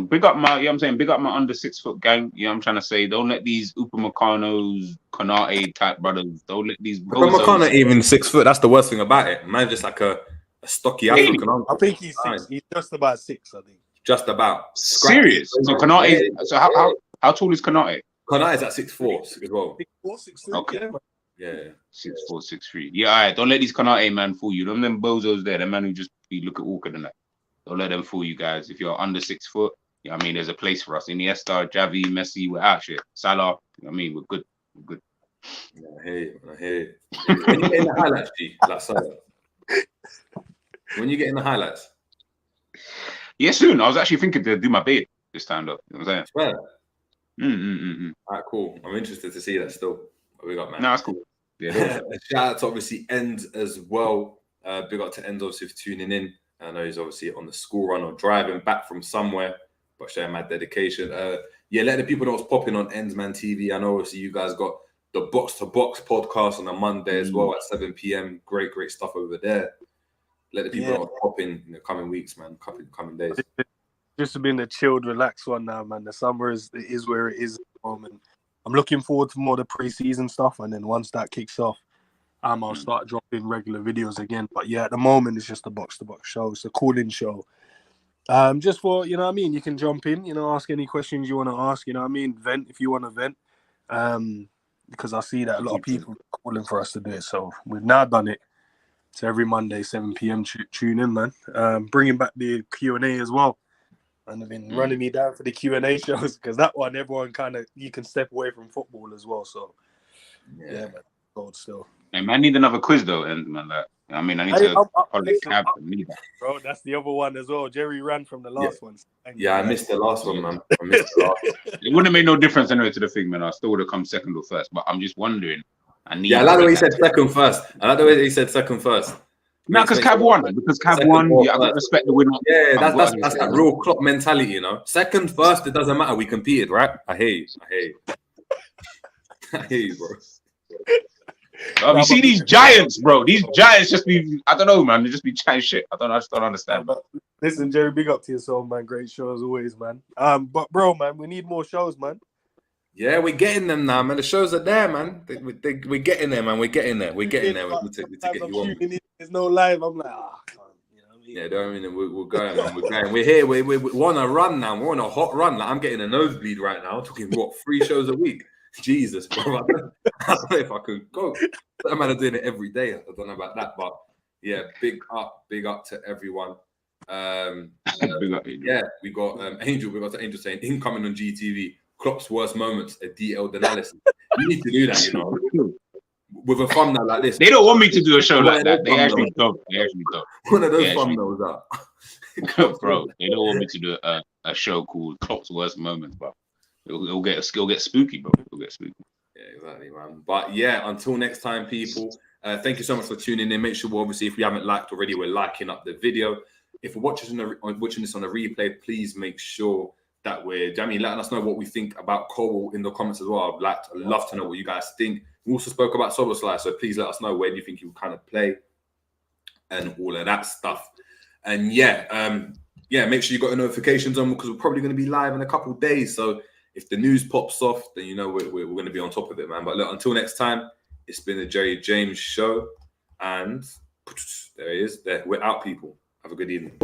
big up my, big up my under 6 foot gang. You know what I'm trying to say? Don't let these Upamecano's, Konate type brothers, don't let these Upamecano even 6 foot. That's the worst thing about it. Man, just like a stocky African uncle. I think he's 6. He's just about 6, I think. Just about. Serious? So Konate, so how tall is Konate? Konate is at 6'4" as well. 6'4", 6'3", okay. Yeah. 6'4", 6'3". Yeah, all right. Don't let these Konate man fool you. Them bozos there, the man who just be looking awkward and that. Don't let them fool you guys. If you're under 6 foot, you know what I mean, there's a place for us. Iniesta, Javi, Messi, we're out shit. Salah, you know what I mean, we're good. We're good. Yeah, I hear you. When you get in the highlights, G, like Salah. When you get in the highlights. Yeah, soon. I was actually thinking to do my bid this time, though. You know what I'm saying? Well. All right, cool. I'm interested to see that still. What we got, man? No, that's cool. Yeah, shout out to obviously End as well. Big up to End obviously for tuning in. I know he's obviously on the school run or driving back from somewhere, but showing my dedication. Yeah, let the people know what's popping on Endsman TV. I know obviously you guys got the Box to Box podcast on a Monday as well at 7 p.m. Great stuff over there. Let the people know what's popping in the coming weeks, man. Coming days. Just been a chilled, relaxed one now, man. The summer is where it is at the moment. I'm looking forward to more of the pre-season stuff, and then once that kicks off, I'll start dropping regular videos again. But yeah, at the moment, it's just a box-to-box show. It's a call-in show. Just for, you know what I mean, you can jump in, you know, ask any questions you want to ask, you know what I mean, vent if you want to vent. Because I see that a lot of people are calling for us to do it. So we've now done it. So every Monday, 7 p.m, tune in, man. Bringing back the Q&A as well. And they've been running me down for the Q&A shows because that one, everyone kind of, you can step away from football as well. So, yeah man, gold still. Hey, man, I need another quiz though, and man, like, I mean, I need to probably cab and need that. Bro, that's the other one as well. Jerry ran from the last one. Yeah, I missed the last one, man. It wouldn't have made no difference anyway to the thing, man. I still would have come second or first, but I'm just wondering. I like the way he said second first. I like the way he said second first. No, because Cab won. Because Cab won, yeah, I got to respect the winner. Yeah, that's that real Klopp mentality, you know. Second, first, it doesn't matter. We competed, right? I hear you. I hear you, bro. You see these giants, bro. These giants just be, I don't know, man. They just be chatting shit. I just don't understand. But listen, Jerry, big up to yourself, man. Great show as always, man. But bro, man, we need more shows, man. Yeah, we're getting them now, man. The shows are there, man. We're getting there, man. We're getting there. We need to get you on. There's no live. I'm like, you know what I mean? Yeah, don't mean we're going, man. We're going. We're here. We want to run now. We're on a hot run. Like, I'm getting a nosebleed right now. I'm talking, 3 shows a week? Jesus, bro. I don't know if I could go. I'm doing it every day. I don't know about that, but yeah, big up to everyone. Yeah, we got Angel. We got Angel saying incoming on GTV. Klopp's worst moments, a detailed analysis. You need to do that, you know, with a thumbnail like this. They don't want me to do a show like that. They actually don't. One of those thumbnails out. Bro, they don't want me to do a show called Klopp's worst moments, bro. It'll get spooky, bro. It'll get spooky. Yeah, exactly, man. But yeah, until next time, people. Thank you so much for tuning in. Make sure, obviously, if we haven't liked already, we're liking up the video. If we're watching this on a replay, please make sure that letting us know what we think about Colwill in the comments as well. I'd love to know what you guys think. We also spoke about Soboslai, so please let us know where do you think he will kind of play and all of that stuff. And yeah, yeah, make sure you got your notifications on because we're probably going to be live in a couple of days. So if the news pops off, then you know we're going to be on top of it, man. But look, until next time, it's been the Jerry James Show. And there he is. There, we're out, people. Have a good evening.